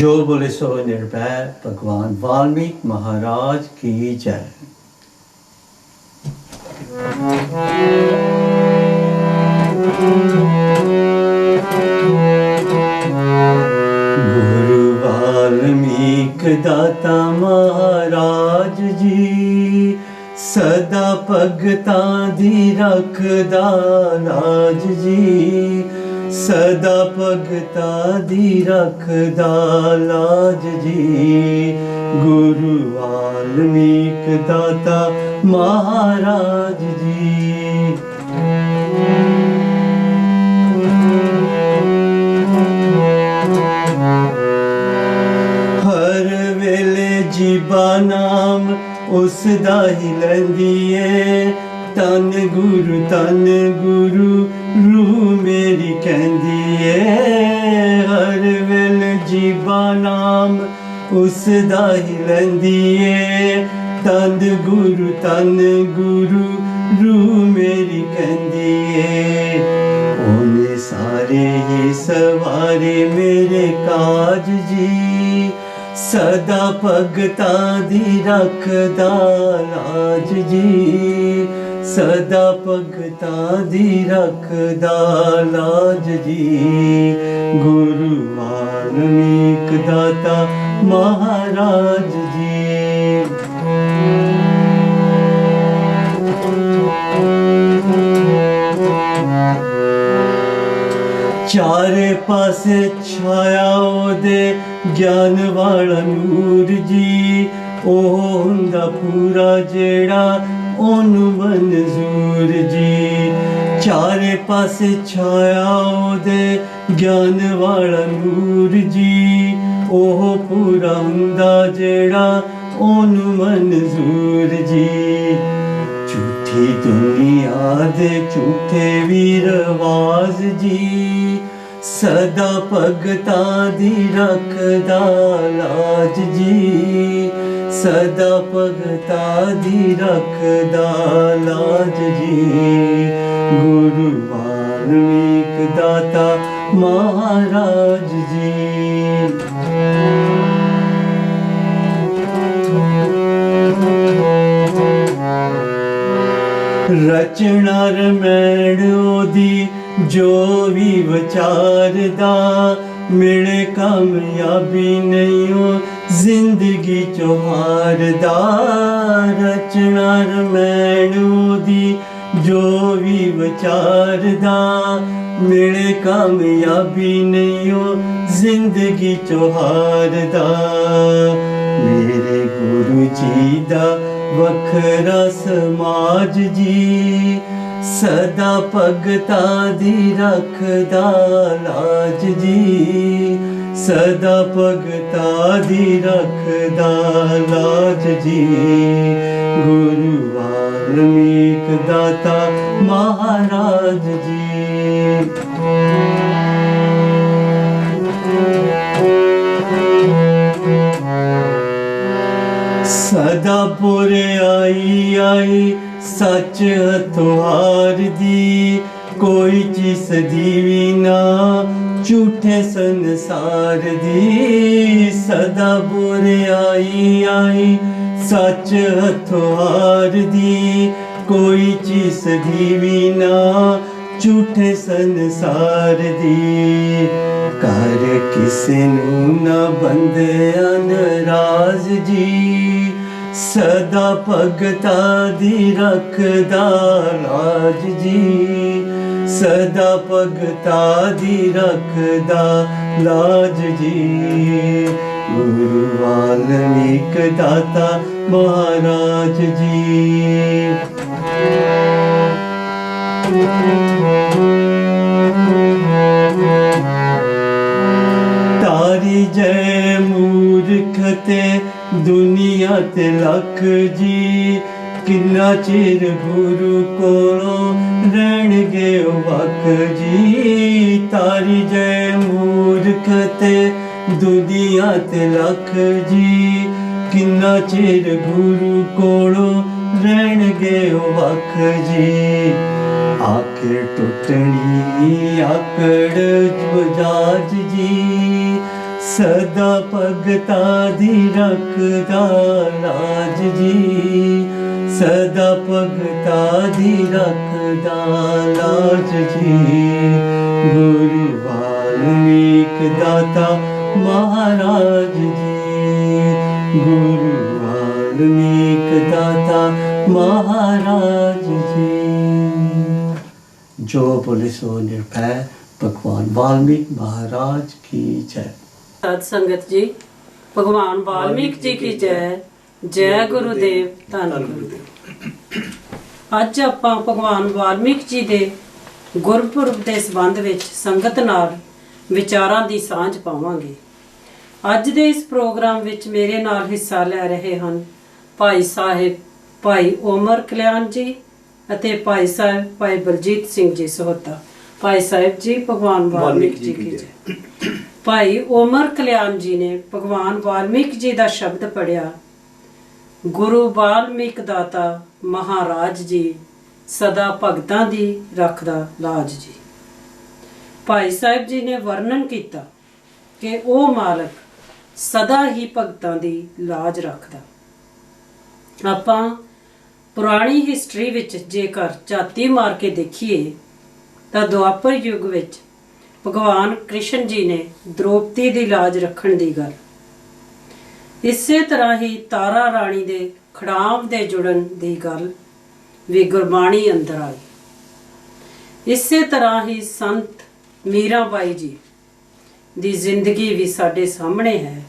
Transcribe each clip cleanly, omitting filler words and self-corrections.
जो बोले सो निर्भय भगवान वाल्मीकि महाराज की जय। गुरु वाल्मीकि दाता महाराज जी सदा भगतां दी रखदा लाज जी, सदा भगतां दी रखदा लाज जी। गुरु वाल्मीकि दाता महाराज जी। हर वेले जीबा नाम उस दा ही लैंदी ऐ, तन गुरु रूह मेरी कहंदी ऐ। हर वेले जीबा नाम उस दा ही लैंदी ऐ, तन गुरु रूह मेरी कहंदी ऐ। ओने सारे ही सवारे मेरे काज जी, सदा भगतां दी रखदा लाज जी, सदा भगतां दी रखदा लाज जी। गुरु वाल्मीकि दाता महाराज जी। चारे पासे छाया ओदे ज्ञान वाला नूर जी, ओह हुंदा पूरा जेड़ा ओनू मंजूर जी। चारे पासे छाया ओदे ज्ञान वाला नूर जी, ओह पूरा हुंदा जेड़ा ओनू मंजूर जी। झूठी दुनिया दे झूठे भी रवाज जी, सदा भगतां दी रखदा लाज जी, सदा भगतां दी रखदा लाज जी। गुरु वाल्मीकि दाता महाराज जी। रचना रमैण ओदी जो भी विचारदा, मिले कामयाबी नहीं हो जिंदगी चो हारदा। रचना रमैण ओदी जो भी विचारदा, मिले कामयाबी नहीं हो जिंदगी चो हारदा। मेरे गुरु जी दा वखरा समाज जी, सदा भगतां दी रखदा लाज जी, सदा भगतां दी रखदा लाज जी। गुरु वाल्मीकि दाता महाराज जी। सदा पुरे आई सच हथोहार दी, कोई चीज दीवी ना झूठे संसार दी। सदा बुरे आई सच हथोहार दी, कोई चीज दीवी ना झूठे संसार दी। कर किसे नू ना बंदिया नाराज जी, सदा भगतां दी रखदा लाज जी, सदा भगतां दी रखदा लाज जी। गुरु वाल्मीकि दाता महाराज जी। तारी जय मूर्ख ते दुनिया ते लख जी, किन्ना चिर गुरु कोलों रहणगे वख जी। तारी जय मूर्ख ते दुनिया ते लख जी, किन्ना चिर गुरु कोलों रहणगे वख जी। आखिर टुटनी आकड़ बजाज जी, सदा भगता दी रखदा लाज जी, सदा भगता दी रखदा लाज जी। गुरु वाल्मीक दाता महाराज जी, गुरु वाल्मीक दाता महाराज जी। जो बोले सो निर्भय, भगवान वाल्मीक महाराज की जय। साध संगत जी, भगवान वाल्मीकि जी की जय। जय गुरुदेव, धन गुरुदेव। ਅੱਜ ਆਪਾਂ ਭਗਵਾਨ ਵਾਲਮੀਕ ਜੀ ਦੇ ਗੁਰਪੁਰਬ ਦੇ ਸੰਬੰਧ ਵਿੱਚ ਸੰਗਤ ਨਾਲ ਵਿਚਾਰਾਂ ਦੀ ਸਾਂਝ ਪਾਵਾਂਗੇ। ਅੱਜ ਦੇ ਇਸ ਪ੍ਰੋਗਰਾਮ ਵਿੱਚ ਮੇਰੇ ਨਾਲ ਹਿੱਸਾ ਲੈ ਰਹੇ ਹਨ ਭਾਈ ਸਾਹਿਬ ਭਾਈ ਉਮਰ ਕਲਿਆਣ ਜੀ ਅਤੇ ਭਾਈ ਸਾਹਿਬ ਭਾਈ ਬਲਜੀਤ ਸਿੰਘ ਜੀ ਸਹੋਤਾ। ਭਾਈ ਸਾਹਿਬ ਜੀ, ਭਗਵਾਨ ਵਾਲਮੀਕ ਜੀ ਕੀ ਜੈ। ਭਾਈ ਉਮਰ ਕਲਿਆਣ ਜੀ ਨੇ ਭਗਵਾਨ ਵਾਲਮੀਕ ਜੀ ਦਾ ਸ਼ਬਦ ਪੜਿਆ, ਗੁਰੂ ਵਾਲਮੀਕ ਦਾਤਾ ਮਹਾਰਾਜ ਜੀ, ਸਦਾ ਭਗਤਾਂ ਦੀ ਰੱਖਦਾ ਲਾਜ ਜੀ। ਭਾਈ ਸਾਹਿਬ ਜੀ ਨੇ ਵਰਣਨ ਕੀਤਾ ਕਿ ਉਹ ਮਾਲਕ ਸਦਾ ਹੀ ਭਗਤਾਂ ਦੀ ਲਾਜ ਰੱਖਦਾ। ਆਪਾਂ ਪੁਰਾਣੀ ਹਿਸਟਰੀ ਵਿੱਚ ਜੇਕਰ ਝਾਤੀ ਮਾਰ ਕੇ ਦੇਖੀਏ ਤਾਂ ਦੁਆਪਰ ਯੁੱਗ ਵਿੱਚ ਭਗਵਾਨ ਕ੍ਰਿਸ਼ਨ ਜੀ ਨੇ ਦ੍ਰੋਪਦੀ ਦੀ ਲਾਜ ਰੱਖਣ ਦੀ ਗੱਲ, ਇਸੇ ਤਰ੍ਹਾਂ ਹੀ ਤਾਰਾ ਰਾਣੀ ਦੇ ਖੜਾਮ ਦੇ ਜੁੜਨ ਦੀ ਗੱਲ ਵੀ ਗੁਰਬਾਣੀ ਅੰਦਰ ਆਈ। ਇਸੇ ਤਰ੍ਹਾਂ ਹੀ ਸੰਤ ਮੀਰਾਬਾਈ ਜੀ ਦੀ ਜ਼ਿੰਦਗੀ ਵੀ ਸਾਡੇ ਸਾਹਮਣੇ ਹੈ।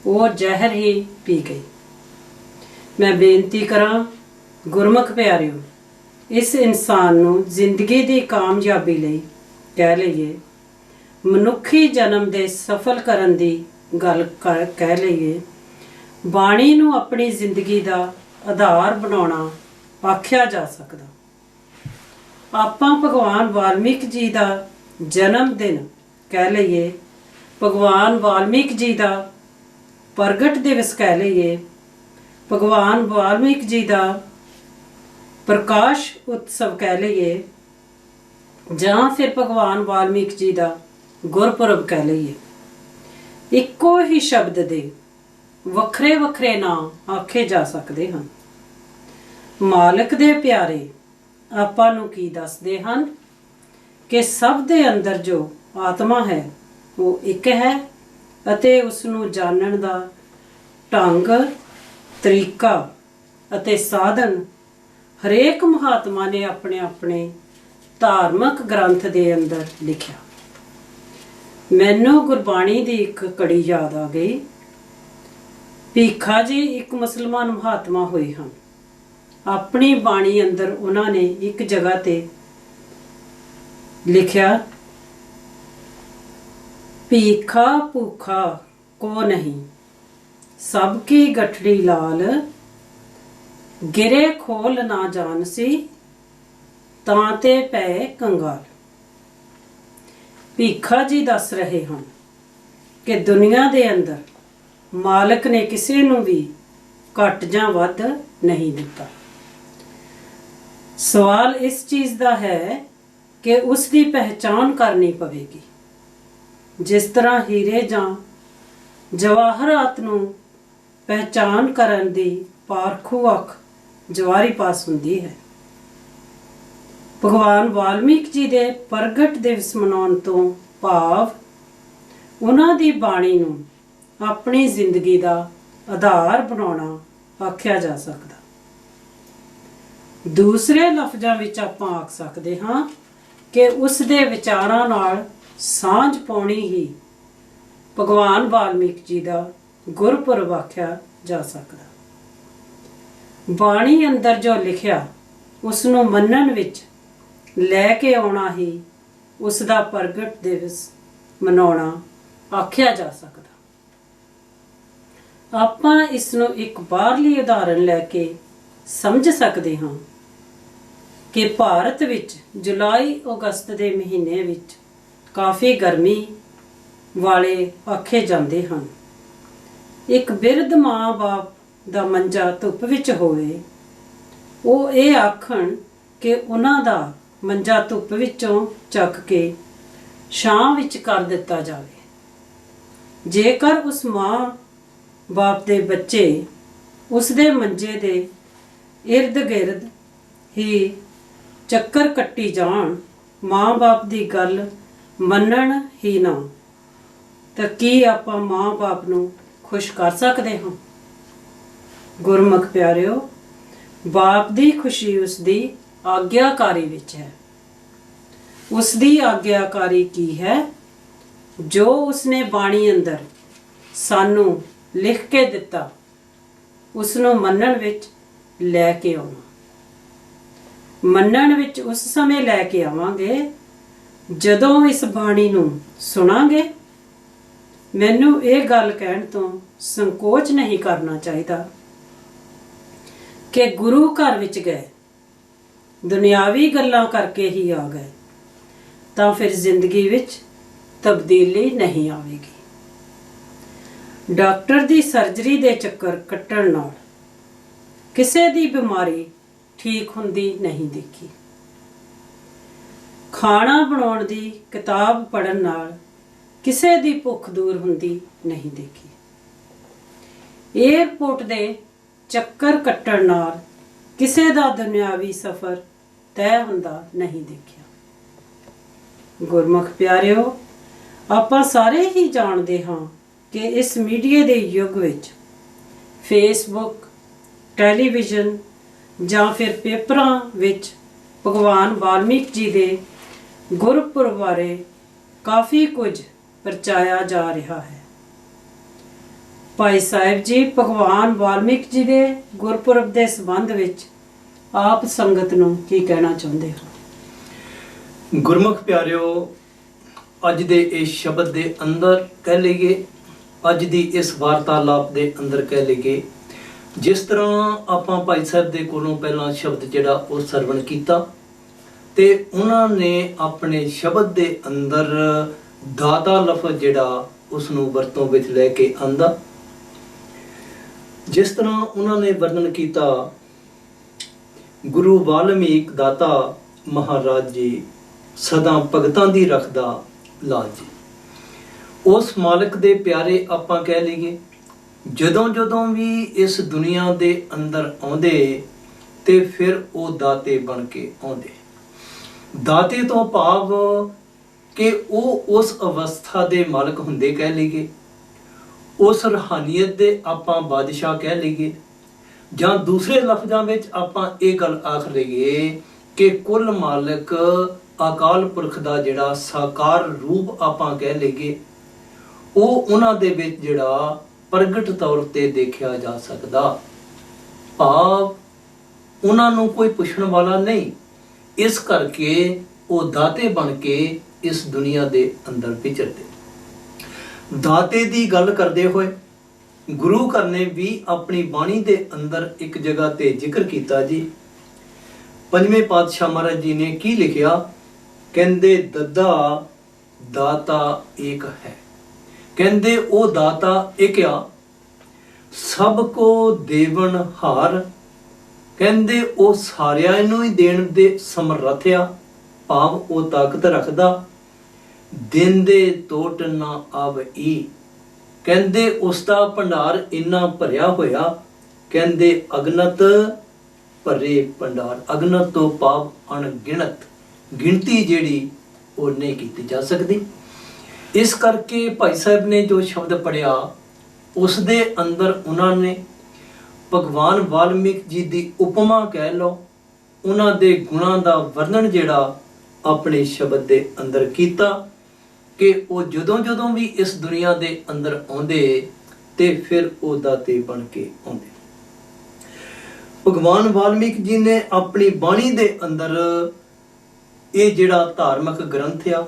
ਉਹ ਜ਼ਹਿਰ ਹੀ ਪੀ ਗਈ। ਮੈਂ ਬੇਨਤੀ ਕਰਾਂ ਗੁਰਮੁਖ ਪਿਆਰਿਓ, ਇਸ ਇਨਸਾਨ ਨੂੰ ਜ਼ਿੰਦਗੀ ਦੀ ਕਾਮਯਾਬੀ ਲਈ ਕਹਿ ਲਈਏ, ਮਨੁੱਖੀ ਜਨਮ ਦੇ ਸਫਲ ਕਰਨ ਦੀ ਗੱਲ ਕਹਿ ਲਈਏ, ਬਾਣੀ ਨੂੰ ਆਪਣੀ ਜ਼ਿੰਦਗੀ ਦਾ ਆਧਾਰ ਬਣਾਉਣਾ ਆਖਿਆ ਜਾ ਸਕਦਾ। ਆਪਾਂ ਭਗਵਾਨ ਵਾਲਮੀਕ ਜੀ ਦਾ ਜਨਮ ਦਿਨ ਕਹਿ ਲਈਏ, ਭਗਵਾਨ ਵਾਲਮੀਕ ਜੀ ਦਾ ਪ੍ਰਗਟ ਦਿਵਸ ਕਹਿ ਲਈਏ, ਭਗਵਾਨ ਵਾਲਮੀਕ ਜੀ ਦਾ ਪ੍ਰਕਾਸ਼ ਉਤਸਵ ਕਹਿ ਲਈਏ, ਜਾਂ ਫਿਰ ਭਗਵਾਨ ਵਾਲਮੀਕ ਜੀ ਦਾ ਗੁਰਪੁਰਬ ਕਹਿ ਲਈਏ। ਇੱਕੋ ਹੀ ਸ਼ਬਦ ਦੇ ਵੱਖਰੇ ਵੱਖਰੇ ਨਾਮ ਆਖੇ ਜਾ ਸਕਦੇ ਹਨ। ਮਾਲਕ ਦੇ ਪਿਆਰੇ ਆਪਾਂ ਨੂੰ ਕੀ ਦੱਸਦੇ ਹਨ ਕਿ ਸਭ ਦੇ ਅੰਦਰ ਜੋ ਆਤਮਾ ਹੈ ਉਹ ਇੱਕ ਹੈ ਅਤੇ ਉਸ ਨੂੰ ਜਾਣਨ ਦਾ ਢੰਗ, ਤਰੀਕਾ ਅਤੇ ਸਾਧਨ ਹਰੇਕ ਮਹਾਤਮਾ ਨੇ ਆਪਣੇ ਆਪਣੇ ਧਾਰਮਿਕ ਗ੍ਰੰਥ ਦੇ ਅੰਦਰ ਲਿਖਿਆ। ਮੈਨੂੰ ਗੁਰਬਾਣੀ ਦੀ ਇੱਕ ਕੜੀ ਯਾਦ ਆ ਗਈ। ਭੀਖਾ ਜੀ ਇੱਕ ਮੁਸਲਮਾਨ ਮਹਾਤਮਾ ਹੋਏ ਹਨ। ਆਪਣੀ ਬਾਣੀ ਅੰਦਰ ਉਹਨਾਂ ਨੇ ਇੱਕ ਜਗ੍ਹਾ ਤੇ ਲਿਖਿਆ, ਭੀਖਾ ਭੂਖਾ ਕੋ ਨਹੀਂ, ਸਭ ਕੀ ਗਠੜੀ ਲਾਲ, ਗਿਰੇ ਖੋਲ ਨਾ ਜਾਣ ਸੀ, ਤਾਂ ਤੇ ਪੈ ਕੰਗਾਲ। ਭੀਖਾ ਜੀ ਦੱਸ ਰਹੇ ਹਨ ਕਿ ਦੁਨੀਆ ਦੇ ਅੰਦਰ ਮਾਲਕ ਨੇ ਕਿਸੇ ਨੂੰ ਵੀ ਘੱਟ ਜਾਂ ਵੱਧ ਨਹੀਂ ਦਿੱਤਾ। ਸਵਾਲ ਇਸ ਚੀਜ਼ ਦਾ ਹੈ ਕਿ ਉਸ ਦੀ ਪਹਿਚਾਣ ਕਰਨੀ ਪਵੇਗੀ। ਜਿਸ ਤਰ੍ਹਾਂ ਹੀਰੇ ਜਾਂ ਜਵਾਹਰਾਤ ਨੂੰ ਪਹਿਚਾਣ ਕਰਨ ਦੀ ਪਾਰਖੂ ਅੱਖ ਜਵਾਰੀ ਪਾਸ ਹੁੰਦੀ ਹੈ। ਭਗਵਾਨ ਵਾਲਮੀਕ ਜੀ ਦੇ ਪ੍ਰਗਟ ਦਿਵਸ ਮਨਾਉਣ ਤੋਂ ਭਾਵ ਉਹਨਾਂ ਦੀ ਬਾਣੀ ਨੂੰ ਆਪਣੀ ਜ਼ਿੰਦਗੀ ਦਾ ਆਧਾਰ ਬਣਾਉਣਾ ਆਖਿਆ ਜਾ ਸਕਦਾ। ਦੂਸਰੇ ਲਫ਼ਜ਼ਾਂ ਵਿੱਚ ਆਪਾਂ ਆਖ ਸਕਦੇ ਹਾਂ ਕਿ ਉਸ ਦੇ ਵਿਚਾਰਾਂ ਨਾਲ ਸਾਂਝ ਪਾਉਣੀ ਹੀ ਭਗਵਾਨ ਵਾਲਮੀਕ ਜੀ ਦਾ ਗੁਰਪੁਰਬ ਆਖਿਆ ਜਾ ਸਕਦਾ। ਬਾਣੀ ਅੰਦਰ ਜੋ ਲਿਖਿਆ ਉਸ ਨੂੰ ਮੰਨਣ ਵਿੱਚ ਲੈ ਕੇ ਆਉਣਾ ਹੀ ਉਸ ਦਾ ਪ੍ਰਗਟ ਦਿਵਸ ਮਨਾਉਣਾ ਆਖਿਆ ਜਾ ਸਕਦਾ। ਆਪਾਂ ਇਸ ਨੂੰ ਇੱਕ ਬਾਹਰਲੀ ਉਦਾਹਰਣ ਲੈ ਕੇ ਸਮਝ ਸਕਦੇ ਹਾਂ ਕਿ ਭਾਰਤ ਵਿੱਚ ਜੁਲਾਈ ਅਗਸਤ ਦੇ ਮਹੀਨੇ ਵਿੱਚ ਕਾਫੀ ਗਰਮੀ ਵਾਲੇ ਆਖੇ ਜਾਂਦੇ ਹਨ। ਇੱਕ ਬਿਰਧ ਮਾਂ-ਬਾਪ ਦਾ ਮੰਜਾ ਧੁੱਪ ਵਿੱਚ ਹੋਵੇ, ਉਹ ਇਹ ਆਖਣ ਕਿ ਉਹਨਾਂ ਦਾ ਮੰਜਾ ਧੁੱਪ ਵਿੱਚੋਂ ਚੱਕ ਕੇ ਛਾਂ ਵਿੱਚ ਕਰ ਦਿੱਤਾ ਜਾਵੇ। ਜੇਕਰ ਉਸ ਮਾਂ ਬਾਪ ਦੇ ਬੱਚੇ ਉਸ ਦੇ ਮੰਜੇ ਦੇ ਇਰਦ ਗਿਰਦ ਹੀ ਚੱਕਰ ਕੱਟੀ ਜਾਣ, ਮਾਂ ਬਾਪ ਦੀ ਗੱਲ ਮੰਨਣ ਹੀ ਨਾ, ਤਾਂ ਕੀ ਆਪਾਂ ਮਾਂ ਬਾਪ ਨੂੰ ਖੁਸ਼ ਕਰ ਸਕਦੇ ਹਾਂ? ਗੁਰਮੁਖ ਪਿਆਰਿਓ, ਬਾਪ ਦੀ ਖੁਸ਼ੀ ਉਸ ਦੀ ਆਗਿਆਕਾਰੀ ਵਿੱਚ ਹੈ। ਉਸ ਦੀ ਆਗਿਆਕਾਰੀ ਕੀ ਹੈ? ਜੋ ਉਸਨੇ ਬਾਣੀ ਅੰਦਰ ਸਾਨੂੰ ਲਿਖ ਕੇ ਦਿੱਤਾ, ਉਸ ਨੂੰ ਮੰਨਣ ਵਿੱਚ ਲੈ ਕੇ ਆਉਣਾ। ਮੰਨਣ ਵਿੱਚ ਉਸ ਸਮੇਂ ਲੈ ਕੇ ਆਵਾਂਗੇ ਜਦੋਂ ਇਸ ਬਾਣੀ ਨੂੰ ਸੁਣਾਂਗੇ। ਮੈਨੂੰ ਇਹ ਗੱਲ ਕਹਿਣ ਤੋਂ ਸੰਕੋਚ ਨਹੀਂ ਕਰਨਾ ਚਾਹੀਦਾ ਕਿ ਗੁਰੂ ਘਰ ਵਿੱਚ ਗਏ, ਦੁਨਿਆਵੀ ਗੱਲਾਂ ਕਰਕੇ ਹੀ ਆ ਗਏ ਤਾਂ ਫਿਰ ਜ਼ਿੰਦਗੀ ਵਿੱਚ ਤਬਦੀਲੀ ਨਹੀਂ ਆਵੇਗੀ। ਡਾਕਟਰ ਦੀ ਸਰਜਰੀ ਦੇ ਚੱਕਰ ਕੱਟਣ ਨਾਲ ਕਿਸੇ ਦੀ ਬਿਮਾਰੀ ਠੀਕ ਹੁੰਦੀ ਨਹੀਂ ਦੇਖੀ। ਖਾਣਾ ਬਣਾਉਣ ਦੀ ਕਿਤਾਬ ਪੜ੍ਹਨ ਨਾਲ ਕਿਸੇ ਦੀ ਭੁੱਖ ਦੂਰ ਹੁੰਦੀ ਨਹੀਂ ਦੇਖੀ। ਏਅਰਪੋਰਟ ਦੇ ਚੱਕਰ ਕੱਟਣ ਨਾਲ ਕਿਸੇ ਦਾ ਦੁਨਿਆਵੀ ਸਫ਼ਰ ਤੈਅ ਹੁੰਦਾ ਨਹੀਂ ਦੇਖਿਆ। ਗੁਰਮੁਖ ਪਿਆਰਿਓ, ਆਪਾਂ ਸਾਰੇ ਹੀ ਜਾਣਦੇ ਹਾਂ ਕਿ ਇਸ ਮੀਡੀਆ ਦੇ ਯੁੱਗ ਵਿੱਚ ਫੇਸਬੁੱਕ, ਟੈਲੀਵਿਜ਼ਨ ਜਾਂ ਫਿਰ ਪੇਪਰਾਂ ਵਿੱਚ ਭਗਵਾਨ ਵਾਲਮੀਕ ਜੀ ਦੇ ਗੁਰਪੁਰਬ ਬਾਰੇ ਕਾਫੀ ਕੁਝ ਪ੍ਰਚਾਰਿਆ ਜਾ ਰਿਹਾ ਹੈ। ਭਾਈ ਸਾਹਿਬ ਜੀ, ਭਗਵਾਨ ਵਾਲਮੀਕ ਜੀ ਦੇ ਗੁਰਪੁਰਬ ਦੇ ਸੰਬੰਧ ਵਿੱਚ ਆਪ ਸੰਗਤ ਨੂੰ ਕੀ ਕਹਿਣਾ ਚਾਹੁੰਦੇ ਹੋ? ਗੁਰਮੁਖ ਪਿਆਰਿਓ, ਅੱਜ ਦੇ ਇਸ ਸ਼ਬਦ ਦੇ ਅੰਦਰ ਕਹਿ ਲਈਏ, ਅੱਜ ਦੀ ਇਸ ਵਾਰਤਾਲਾਪ ਦੇ ਅੰਦਰ ਕਹਿ ਲਈਏ, ਜਿਸ ਤਰ੍ਹਾਂ ਆਪਾਂ ਭਾਈ ਸਾਹਿਬ ਦੇ ਕੋਲੋਂ ਪਹਿਲਾਂ ਸ਼ਬਦ ਜਿਹੜਾ ਉਹ ਸਰਵਣ ਕੀਤਾ ਤੇ ਉਹਨਾਂ ਨੇ ਆਪਣੇ ਸ਼ਬਦ ਦੇ ਅੰਦਰ ਦਾਤਾ ਲਫ਼ਜ਼ ਜਿਹੜਾ ਉਸ ਨੂੰ ਵਰਤੋਂ ਵਿੱਚ ਲੈ ਕੇ ਆਂਦਾ। ਜਿਸ ਤਰ੍ਹਾਂ ਉਹਨਾਂ ਨੇ ਵਰਣਨ ਕੀਤਾ, ਗੁਰੂ ਵਾਲਮੀਕ ਦਾਤਾ ਮਹਾਰਾਜ ਜੀ ਸਦਾ ਭਗਤਾਂ ਦੀ ਰੱਖਦਾ ਲਾਜ ਜੀ। ਉਸ ਮਾਲਕ ਦੇ ਪਿਆਰੇ ਆਪਾਂ ਕਹਿ ਲਈਏ, ਜਦੋਂ ਵੀ ਇਸ ਦੁਨੀਆ ਦੇ ਅੰਦਰ ਆਉਂਦੇ ਤੇ ਫਿਰ ਉਹ ਦਾਤੇ ਬਣ ਕੇ ਆਉਂਦੇ। ਦਾਤੇ ਤੋਂ ਭਾਵ ਕਿ ਉਹ ਉਸ ਅਵਸਥਾ ਦੇ ਮਾਲਕ ਹੁੰਦੇ ਕਹਿ ਲਈਏ, ਉਸ ਰੂਹਾਨੀਅਤ ਦੇ ਆਪਾਂ ਬਾਦਸ਼ਾਹ ਕਹਿ ਲਈਏ, ਜਾਂ ਦੂਸਰੇ ਲਫ਼ਜ਼ਾਂ ਵਿੱਚ ਆਪਾਂ ਇਹ ਗੱਲ ਆਖ ਲਈਏ ਕਿ ਕੁੱਲ ਮਾਲਕ ਅਕਾਲ ਪੁਰਖ ਦਾ ਜਿਹੜਾ ਸਾਕਾਰ ਰੂਪ ਆਪਾਂ ਕਹਿ ਲਈਏ, ਉਹ ਉਹਨਾਂ ਦੇ ਵਿੱਚ ਜਿਹੜਾ ਪ੍ਰਗਟ ਤੌਰ ਤੇ ਦੇਖਿਆ ਜਾ ਸਕਦਾ। ਭਾਵ ਉਹਨਾਂ ਨੂੰ ਕੋਈ ਪੁੱਛਣ ਵਾਲਾ ਨਹੀਂ, ਇਸ ਕਰਕੇ ਉਹ ਦਾਤੇ ਬਣ ਕੇ ਇਸ ਦੁਨੀਆ ਦੇ ਅੰਦਰ ਵਿਚਰਦੇ। ਦਾਤੇ ਦੀ ਗੱਲ ਕਰਦੇ ਹੋਏ ਗੁਰੂ ਘਰ ਨੇ ਵੀ ਆਪਣੀ ਬਾਣੀ ਦੇ ਅੰਦਰ ਇੱਕ ਜਗ੍ਹਾ ਤੇ ਜ਼ਿਕਰ ਕੀਤਾ ਜੀ। ਪੰਜਵੇਂ ਪਾਤਸ਼ਾਹ ਮਹਾਰਾਜ ਜੀ ਨੇ ਕੀ ਲਿਖਿਆ? ਕਹਿੰਦੇ ਦੱਦਾ ਦਾਤਾ ਏਕ ਹੈ। ਕਹਿੰਦੇ ਉਹ ਦਾਤਾ ਇੱਕ ਆ, ਸਭ ਕੋ ਦੇਵਨ ਹਾਰ। ਕਹਿੰਦੇ ਉਹ ਸਾਰਿਆਂ ਨੂੰ ਹੀ ਦੇਣ ਦੇ ਸਮਰੱਥ ਆ, ਭਾਵ ਉਹ ਤਾਕਤ ਰੱਖਦਾ। ਦਿਨ ਦੇ ਟੋਟ ਨਾ ਆਵਈ। ਕਹਿੰਦੇ ਉਸ ਦਾ ਭੰਡਾਰ ਇੰਨਾ ਭਰਿਆ ਹੋਇਆ, ਕਹਿੰਦੇ ਅਗਨਤ ਭਰੇ ਭੰਡਾਰ। ਅਗਨਤ ਤੋਂ ਭਾਵ ਅਣਗਿਣਤ, ਗਿਣਤੀ ਜਿਹੜੀ ਉਹ ਨਹੀਂ ਕੀਤੀ ਜਾ ਸਕਦੀ। ਇਸ ਕਰਕੇ ਭਾਈ ਸਾਹਿਬ ਨੇ ਜੋ ਸ਼ਬਦ ਪੜਿਆ ਉਸ ਦੇ ਅੰਦਰ ਉਹਨਾਂ ਨੇ ਭਗਵਾਨ ਵਾਲਮੀਕ ਜੀ ਦੀ ਉਪਮਾ ਕਹਿ ਲਓ, ਉਹਨਾਂ ਦੇ ਗੁਣਾਂ ਦਾ ਵਰਣਨ ਜਿਹੜਾ ਆਪਣੇ ਸ਼ਬਦ ਦੇ ਅੰਦਰ ਕੀਤਾ ਕਿ ਉਹ ਜਦੋਂ ਵੀ ਇਸ ਦੁਨੀਆ ਦੇ ਅੰਦਰ ਆਉਂਦੇ ਤੇ ਫਿਰ ਉਹ ਦਾਤੇ ਬਣ ਕੇ ਆਉਂਦੇ। ਭਗਵਾਨ ਵਾਲਮੀਕ ਜੀ ਨੇ ਆਪਣੀ ਬਾਣੀ ਦੇ ਅੰਦਰ ਇਹ ਜਿਹੜਾ ਧਾਰਮਿਕ ਗ੍ਰੰਥ ਆ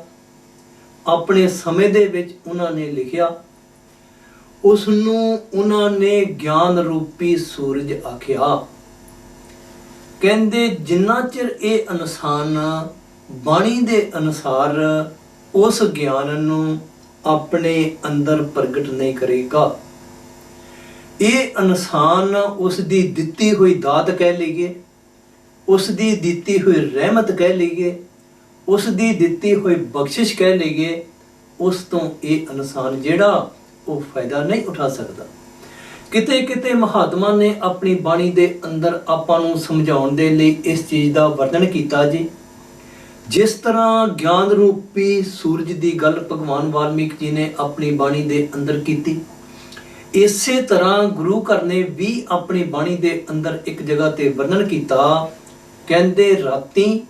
ਆਪਣੇ ਸਮੇਂ ਦੇ ਵਿੱਚ ਉਹਨਾਂ ਨੇ ਲਿਖਿਆ। ਉਸ ਨੂੰ ਉਹਨਾਂ ਨੇ ਗਿਆਨ ਰੂਪੀ ਸੂਰਜ ਆਖਿਆ। ਕਹਿੰਦੇ ਜਿੰਨਾ ਚਿਰ ਇਹ ਇਨਸਾਨ ਬਾਣੀ ਦੇ ਅਨੁਸਾਰ ਉਸ ਗਿਆਨ ਨੂੰ ਆਪਣੇ ਅੰਦਰ ਪ੍ਰਗਟ ਨਹੀਂ ਕਰੇਗਾ, ਇਹ ਇਨਸਾਨ ਉਸ ਦੀ ਦਿੱਤੀ ਹੋਈ ਦਾਤ ਕਹਿ ਲਈਏ, ਉਸ ਦੀ ਦਿੱਤੀ ਹੋਈ ਰਹਿਮਤ ਕਹਿ ਲਈਏ, ਉਸ ਦੀ ਦਿੱਤੀ ਹੋਈ ਬਖਸ਼ਿਸ਼ ਕਹਿ ਲਈਏ, ਉਸ ਤੋਂ ਇਹ ਇਨਸਾਨ ਜਿਹੜਾ ਉਹ ਫਾਇਦਾ ਨਹੀਂ ਉਠਾ ਸਕਦਾ। ਕਿਤੇ ਕਿਤੇ ਮਹਾਤਮਾ ਨੇ ਆਪਣੀ ਬਾਣੀ ਦੇ ਅੰਦਰ ਆਪਾਂ ਨੂੰ ਸਮਝਾਉਣ ਦੇ ਲਈ ਇਸ ਚੀਜ਼ ਦਾ ਵਰਣਨ ਕੀਤਾ ਜੀ। ਜਿਸ ਤਰ੍ਹਾਂ ਗਿਆਨ ਰੂਪੀ ਸੂਰਜ ਦੀ ਗੱਲ ਭਗਵਾਨ ਵਾਲਮੀਕ ਜੀ ਨੇ ਆਪਣੀ ਬਾਣੀ ਦੇ ਅੰਦਰ ਕੀਤੀ, ਇਸੇ ਤਰ੍ਹਾਂ ਗੁਰੂ ਘਰ ਨੇ ਵੀ ਆਪਣੀ ਬਾਣੀ ਦੇ ਅੰਦਰ ਇੱਕ ਜਗ੍ਹਾ ਤੇ ਵਰਣਨ ਕੀਤਾ। ਕਹਿੰਦੇ ਰਾਤੀ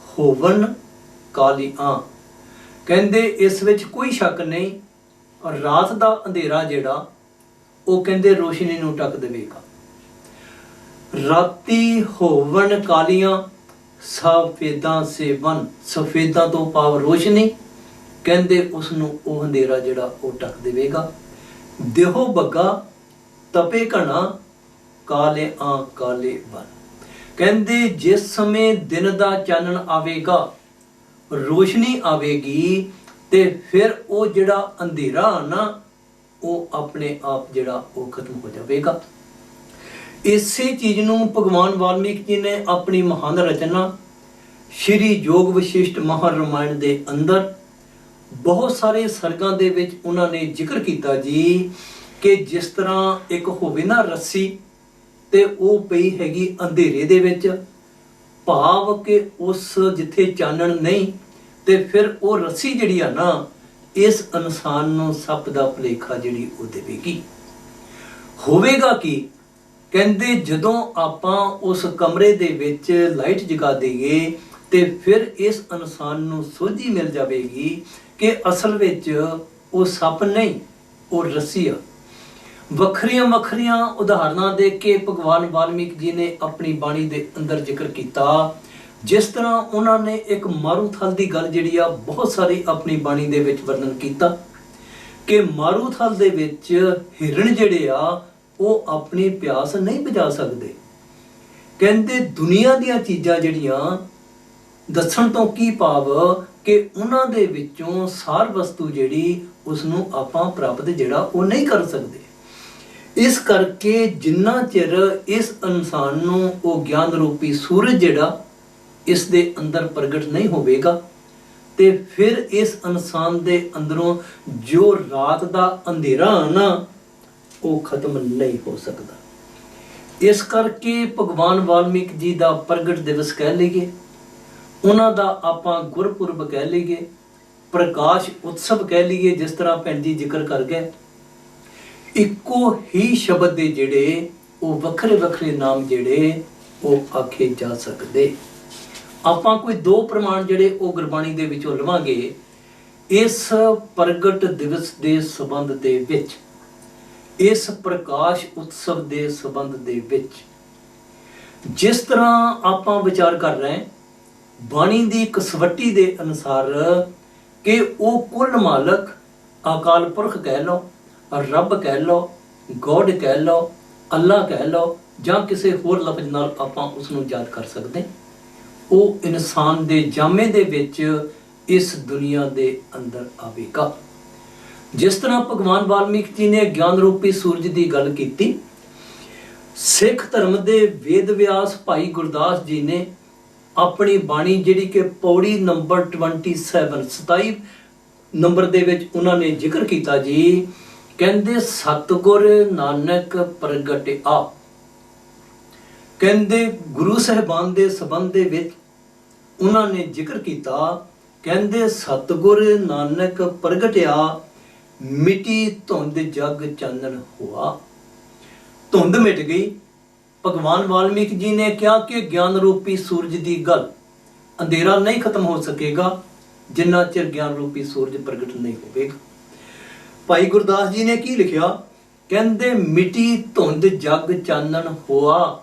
ਹੋਵਨ ਕਾਲੀਆਂ, ਕਹਿੰਦੇ ਇਸ ਵਿੱਚ ਕੋਈ ਸ਼ੱਕ ਨਹੀਂ, ਰਾਤ ਦਾ ਅੰਧੇਰਾ ਜਿਹੜਾ ਉਹ ਕਹਿੰਦੇ ਰੋਸ਼ਨੀ ਨੂੰ ਢੱਕ ਦੇਵੇਗਾ। ਰਾਤੀ ਹੋਵਨ ਕਾਲੀਆਂ ਸਫੇਦਾਂ ਸੇਵਨ, ਸਫੇਦਾਂ ਤੋਂ ਭਾਵ ਰੋਸ਼ਨੀ, ਕਹਿੰਦੇ ਉਸ ਨੂੰ ਉਹ ਅੰਧੇਰਾ ਜਿਹੜਾ ਉਹ ਢੱਕ ਦੇਵੇਗਾ। ਦੇਹੋ ਬੱਗਾ ਤਪੇ ਘਣਾ ਕਾਲੇ ਕਾਲੇ ਬਨ, ਕਹਿੰਦੇ ਜਿਸ ਸਮੇਂ ਦਿਨ ਦਾ ਚਾਨਣ ਆਵੇਗਾ, ਰੋਸ਼ਨੀ ਆਵੇਗੀ, ਤੇ ਫਿਰ ਉਹ ਜਿਹੜਾ ਅੰਧੇਰਾ ਨਾ ਉਹ ਆਪਣੇ ਆਪ ਜਿਹੜਾ ਉਹ ਖਤਮ ਹੋ ਜਾਵੇਗਾ। ਇਸੇ ਚੀਜ਼ ਨੂੰ ਭਗਵਾਨ ਵਾਲਮੀਕ ਜੀ ਨੇ ਆਪਣੀ ਮਹਾਨ ਰਚਨਾ ਸ਼੍ਰੀ ਯੋਗ ਵਸ਼ਿਸ਼ਟ ਮਹਾਰਾਮਾਇਣ ਦੇ ਅੰਦਰ ਬਹੁਤ ਸਾਰੇ ਸਰਗਾਂ ਦੇ ਵਿੱਚ ਉਹਨਾਂ ਨੇ ਜ਼ਿਕਰ ਕੀਤਾ ਜੀ ਕਿ ਜਿਸ ਤਰ੍ਹਾਂ ਇੱਕ ਹੋਵੇ ਨਾ ਰੱਸੀ ਤੇ ਉਹ ਪਈ ਹੈਗੀ ਅੰਧੇਰੇ ਦੇ ਵਿੱਚ, ਭਾਵ ਕਿ ਉਸ ਜਿੱਥੇ ਚਾਨਣ ਨਹੀਂ, ਤੇ ਫਿਰ ਉਹ ਰੱਸੀ ਜਿਹੜੀ ਆ ਨਾ ਇਸ ਇਨਸਾਨ ਨੂੰ ਸੱਪ ਦਾ ਭੁਲੇਖਾ ਜਿਹੜੀ ਉਹ ਦੇਵੇਗੀ। ਹੋਵੇਗਾ ਕਿ ਕਹਿੰਦੇ ਜਦੋਂ ਆਪਾਂ ਉਸ ਕਮਰੇ ਦੇ ਵਿੱਚ ਲਾਈਟ ਜਗਾ ਦਈਏ ਤੇ ਫਿਰ ਇਸ ਇਨਸਾਨ ਨੂੰ ਸੋਝੀ ਮਿਲ ਜਾਵੇਗੀ ਕਿ ਅਸਲ ਵਿੱਚ ਉਹ ਸੱਪ ਨਹੀਂ, ਉਹ ਰੱਸੀ ਆ। ਵੱਖਰੀਆਂ ਵੱਖਰੀਆਂ ਉਦਾਹਰਨਾਂ ਦੇ ਕੇ ਭਗਵਾਨ ਵਾਲਮੀਕ ਜੀ ਨੇ ਆਪਣੀ ਬਾਣੀ ਦੇ ਅੰਦਰ ਜ਼ਿਕਰ ਕੀਤਾ। ਜਿਸ ਤਰ੍ਹਾਂ ਉਹਨਾਂ ਨੇ ਇੱਕ ਮਾਰੂਥਲ ਦੀ ਗੱਲ ਜਿਹੜੀ ਆ ਬਹੁਤ ਸਾਰੀ ਆਪਣੀ ਬਾਣੀ ਦੇ ਵਿੱਚ ਵਰਣਨ ਕੀਤਾ ਕਿ ਮਾਰੂਥਲ ਦੇ ਵਿੱਚ ਹਿਰਨ ਜਿਹੜੇ ਆ ਉਹ ਆਪਣੀ ਪਿਆਸ ਨਹੀਂ ਬੁਝਾ ਸਕਦੇ। ਕਹਿੰਦੇ ਦੁਨੀਆ ਦੀਆਂ ਚੀਜ਼ਾਂ ਜਿਹੜੀਆਂ ਦੱਸਣ ਤੋਂ ਕੀ ਭਾਵ ਕਿ ਉਹਨਾਂ ਦੇ ਵਿੱਚੋਂ ਸਾਰ ਵਸਤੂ ਜਿਹੜੀ ਉਸ ਨੂੰ ਆਪਾਂ ਪ੍ਰਾਪਤ ਜਿਹੜਾ ਉਹ ਨਹੀਂ ਕਰ ਸਕਦੇ। ਇਸ ਕਰਕੇ ਜਿੰਨਾ ਚਿਰ ਇਸ ਇਨਸਾਨ ਨੂੰ ਉਹ ਗਿਆਨ ਰੂਪੀ ਸੂਰਜ ਜਿਹੜਾ ਇਸ ਦੇ ਅੰਦਰ ਪ੍ਰਗਟ ਨਹੀਂ ਹੋਵੇਗਾ ਤੇ ਫਿਰ ਇਸ ਇਨਸਾਨ ਦੇ ਅੰਦਰੋਂ ਜੋ ਰਾਤ ਦਾ ਅੰਧੇਰਾ ਨਾ ਉਹ ਖਤਮ ਨਹੀਂ ਹੋ ਸਕਦਾ। ਇਸ ਕਰਕੇ ਭਗਵਾਨ ਵਾਲਮੀਕ ਜੀ ਦਾ ਪ੍ਰਗਟ ਦਿਵਸ ਕਹਿ ਲਈਏ, ਉਹਨਾਂ ਦਾ ਆਪਾਂ ਗੁਰਪੁਰਬ ਕਹਿ ਲਈਏ, ਪ੍ਰਕਾਸ਼ ਉਤਸਵ ਕਹਿ ਲਈਏ, ਜਿਸ ਤਰ੍ਹਾਂ ਭੈਣ ਜੀ ਜ਼ਿਕਰ ਕਰ ਗਏ, ਇੱਕੋ ਹੀ ਸ਼ਬਦ ਦੇ ਜਿਹੜੇ ਉਹ ਵੱਖਰੇ ਵੱਖਰੇ ਨਾਮ ਜਿਹੜੇ ਉਹ ਆਖੇ ਜਾ ਸਕਦੇ। ਆਪਾਂ ਕੋਈ ਦੋ ਪ੍ਰਮਾਣ ਜਿਹੜੇ ਉਹ ਗੁਰਬਾਣੀ ਦੇ ਵਿੱਚੋਂ ਲਵਾਂਗੇ ਇਸ ਪ੍ਰਗਟ ਦਿਵਸ ਦੇ ਸੰਬੰਧ ਦੇ ਵਿੱਚ, ਇਸ ਪ੍ਰਕਾਸ਼ ਉਤਸਵ ਦੇ ਸੰਬੰਧ ਦੇ ਵਿੱਚ। ਜਿਸ ਤਰ੍ਹਾਂ ਆਪਾਂ ਵਿਚਾਰ ਕਰ ਰਹੇ ਹਾਂ ਬਾਣੀ ਦੀ ਕਸਵੱਟੀ ਦੇ ਅਨੁਸਾਰ ਕਿ ਉਹ ਕੁੱਲ ਮਾਲਕ ਅਕਾਲ ਪੁਰਖ ਕਹਿ ਲਓ, ਰੱਬ ਕਹਿ ਲਓ, ਗੋਡ ਕਹਿ ਲਓ, ਅੱਲਾ ਕਹਿ ਲਓ, ਜਾਂ ਕਿਸੇ ਹੋਰ ਲਫ਼ਜ਼ ਨਾਲ ਆਪਾਂ ਉਸ ਨੂੰ ਯਾਦ ਕਰ ਸਕਦੇ, ਉਹ ਇਨਸਾਨ ਦੇ ਜਾਮੇ ਦੇ ਵਿੱਚ ਇਸ ਦੁਨੀਆ ਦੇ ਅੰਦਰ ਆਵੇਗਾ। ਜਿਸ ਤਰ੍ਹਾਂ ਭਗਵਾਨ ਵਾਲਮੀਕ ਜੀ ਨੇ ਗਿਆਨ ਰੂਪੀ ਸੂਰਜ ਦੀ ਗੱਲ ਕੀਤੀ, ਸਿੱਖ ਧਰਮ ਦੇ ਵੇਦ ਵਿਆਸ ਭਾਈ ਗੁਰਦਾਸ ਜੀ ਨੇ ਆਪਣੀ ਬਾਣੀ ਜਿਹੜੀ ਕਿ ਪੌੜੀ ਨੰਬਰ 27 ਨੰਬਰ ਦੇ ਵਿੱਚ ਉਹਨਾਂ ਨੇ ਜ਼ਿਕਰ ਕੀਤਾ ਜੀ। ਕਹਿੰਦੇ ਸਤਿਗੁਰ ਨਾਨਕ ਪ੍ਰਗਟਿਆ, ਕਹਿੰਦੇ ਗੁਰੂ ਸਾਹਿਬਾਨ ਦੇ ਸੰਬੰਧ ਦੇ ਵਿੱਚ ਉਹਨਾਂ ਨੇ ਜ਼ਿਕਰ ਕੀਤਾ। ਕਹਿੰਦੇ ਸਤਿਗੁਰ ਨਾਨਕ ਪ੍ਰਗਟਿਆ, ਮਿਟੀ ਧੁੰਦ ਜਗ ਚਾਨਣ ਹੋਆ। ਧੁੰਦ ਮਿਟ ਗਈ। ਭਗਵਾਨ ਵਾਲਮੀਕ ਜੀ ਨੇ ਕਿਹਾ ਕਿ ਗਿਆਨ ਰੂਪੀ ਸੂਰਜ ਦੀ ਗੱਲ, ਅੰਧੇਰਾ ਨਹੀਂ ਖਤਮ ਹੋ ਸਕੇਗਾ ਜਿੰਨਾ ਚਿਰ ਗਿਆਨ ਰੂਪੀ ਸੂਰਜ ਪ੍ਰਗਟ ਨਹੀਂ ਹੋਵੇਗਾ। ਭਾਈ ਗੁਰਦਾਸ ਜੀ ਨੇ ਕੀ ਲਿਖਿਆ? ਕਹਿੰਦੇ ਮਿਟੀ ਧੁੰਦ ਜਗ ਚਾਨਣ ਹੋਆ,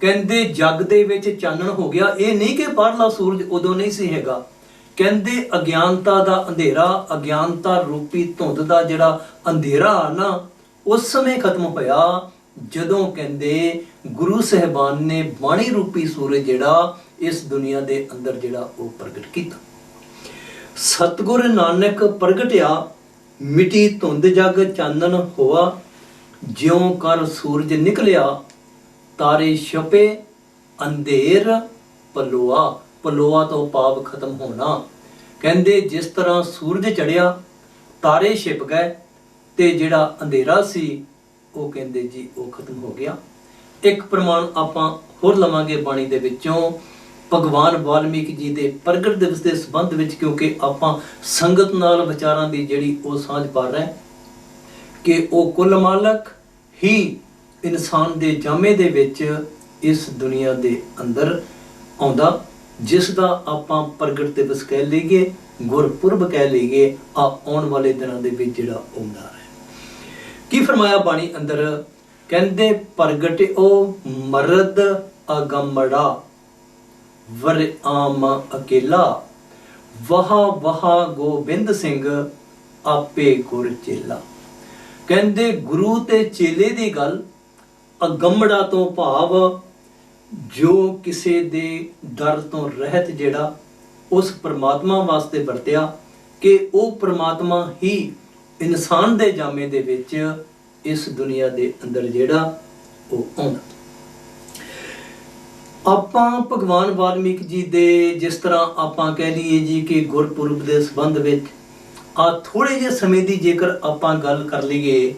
ਕਹਿੰਦੇ ਜਗ ਦੇ ਵਿੱਚ ਚਾਨਣ ਹੋ ਗਿਆ। ਇਹ ਨਹੀਂ ਕਿ ਬਾਹਰਲਾ ਸੂਰਜ ਉਦੋਂ ਨਹੀਂ ਸੀ ਹੈਗਾ। ਕਹਿੰਦੇ ਅਗਿਆਨਤਾ ਦਾ ਅੰਧੇਰਾ, ਅਗਿਆਨਤਾ ਰੂਪੀ ਧੁੰਦ ਦਾ ਜਿਹੜਾ ਅੰਧੇਰਾ ਨਾ ਉਸ ਸਮੇਂ ਖਤਮ ਹੋਇਆ ਜਦੋਂ ਕਹਿੰਦੇ ਗੁਰੂ ਸਾਹਿਬਾਨ ਨੇ ਬਾਣੀ ਰੂਪੀ ਸੂਰਜ ਜਿਹੜਾ ਇਸ ਦੁਨੀਆ ਦੇ ਅੰਦਰ ਜਿਹੜਾ ਉਹ ਪ੍ਰਗਟ ਕੀਤਾ। ਸਤਿਗੁਰ ਨਾਨਕ ਪ੍ਰਗਟਿਆ, ਮਿਟੀ ਧੁੰਦ ਜਗ ਚਾਨਣ ਹੋਆ, ਜਿਉਂ ਕਰ ਸੂਰਜ ਨਿਕਲਿਆ, ਤਾਰੇ ਛਪੇ ਅੰਧੇਰ ਪਲੋਆ। ਪਲੋਆ ਤੋਂ ਭਾਵ ਖਤਮ ਹੋਣਾ। ਕਹਿੰਦੇ ਜਿਸ ਤਰ੍ਹਾਂ ਸੂਰਜ ਚੜਿਆ, ਤਾਰੇ ਛਿਪ ਗਏ, ਤੇ ਜਿਹੜਾ ਅੰਧੇਰਾ ਸੀ ਉਹ ਕਹਿੰਦੇ ਜੀ ਉਹ ਖਤਮ ਹੋ ਗਿਆ। ਇੱਕ ਪ੍ਰਮਾਣ ਆਪਾਂ ਹੋਰ ਲਵਾਂਗੇ ਬਾਣੀ ਦੇ ਵਿੱਚੋਂ ਭਗਵਾਨ ਵਾਲਮੀਕ ਜੀ ਦੇ ਪ੍ਰਗਟ ਦਿਵਸ ਦੇ ਸੰਬੰਧ ਵਿੱਚ, ਕਿਉਂਕਿ ਆਪਾਂ ਸੰਗਤ ਨਾਲ ਵਿਚਾਰਾਂ ਦੀ ਜਿਹੜੀ ਉਹ ਸਾਂਝ ਪਾ ਰਹੇ ਕਿ ਉਹ ਕੁੱਲ ਮਾਲਕ ਹੀ ਇਨਸਾਨ ਦੇ ਜਾਮੇ ਦੇ ਵਿੱਚ ਇਸ ਦੁਨੀਆ ਦੇ ਅੰਦਰ ਆਉਂਦਾ, ਜਿਸ ਦਾ ਆਪਾਂ ਪ੍ਰਗਟ ਦਿਵਸ ਕਹਿ ਲਈਏ, ਗੁਰਪੁਰਬ ਕਹਿ ਲਈਏ, ਆਉਣ ਵਾਲੇ ਦਿਨਾਂ ਦੇ ਵਿੱਚ ਜਿਹੜਾ ਉਹ ਮਨਾ ਰਿਹਾ। ਕੀ ਫਰਮਾਇਆ ਬਾਣੀ ਅੰਦਰ? ਕਹਿੰਦੇ ਪ੍ਰਗਟਿਓ ਮਰਦ ਅਗੰਮੜਾ ਵਰ ਆਮ ਅਕੇਲਾ ਵਹਾ ਵਹਾ ਗੋਬਿੰਦ ਸਿੰਘ ਆਪੇ ਗੁਰ ਚੇਲਾ। ਕਹਿੰਦੇ ਗੁਰੂ ਤੇ ਚੇਲੇ ਦੀ ਗੱਲ, ਅਗੰਮੜਾ ਤੋਂ ਭਾਵ ਜੋ ਕਿਸੇ ਦੇ ਡਰ ਤੋਂ ਰਹਿਤ ਜਿਹੜਾ ਉਸ ਪ੍ਰਮਾਤਮਾ ਵਾਸਤੇ ਵਰਤਿਆ ਕਿ ਉਹ ਪ੍ਰਮਾਤਮਾ ਹੀ ਇਨਸਾਨ ਦੇ ਜਾਮੇ ਦੇ ਵਿੱਚ ਇਸ ਦੁਨੀਆ ਦੇ ਅੰਦਰ ਜਿਹੜਾ ਉਹ ਆਉਂਦਾ। ਆਪਾਂ ਭਗਵਾਨ ਵਾਲਮੀਕ ਜੀ ਦੇ ਜਿਸ ਤਰ੍ਹਾਂ ਆਪਾਂ ਕਹਿ ਲਈਏ ਜੀ ਕਿ ਗੁਰਪੁਰਬ ਦੇ ਸੰਬੰਧ ਵਿੱਚ ਥੋੜੇ ਜਿਹੇ ਸਮੇਂ ਦੀ ਜੇਕਰ ਆਪਾਂ ਗੱਲ ਕਰ ਲਈਏ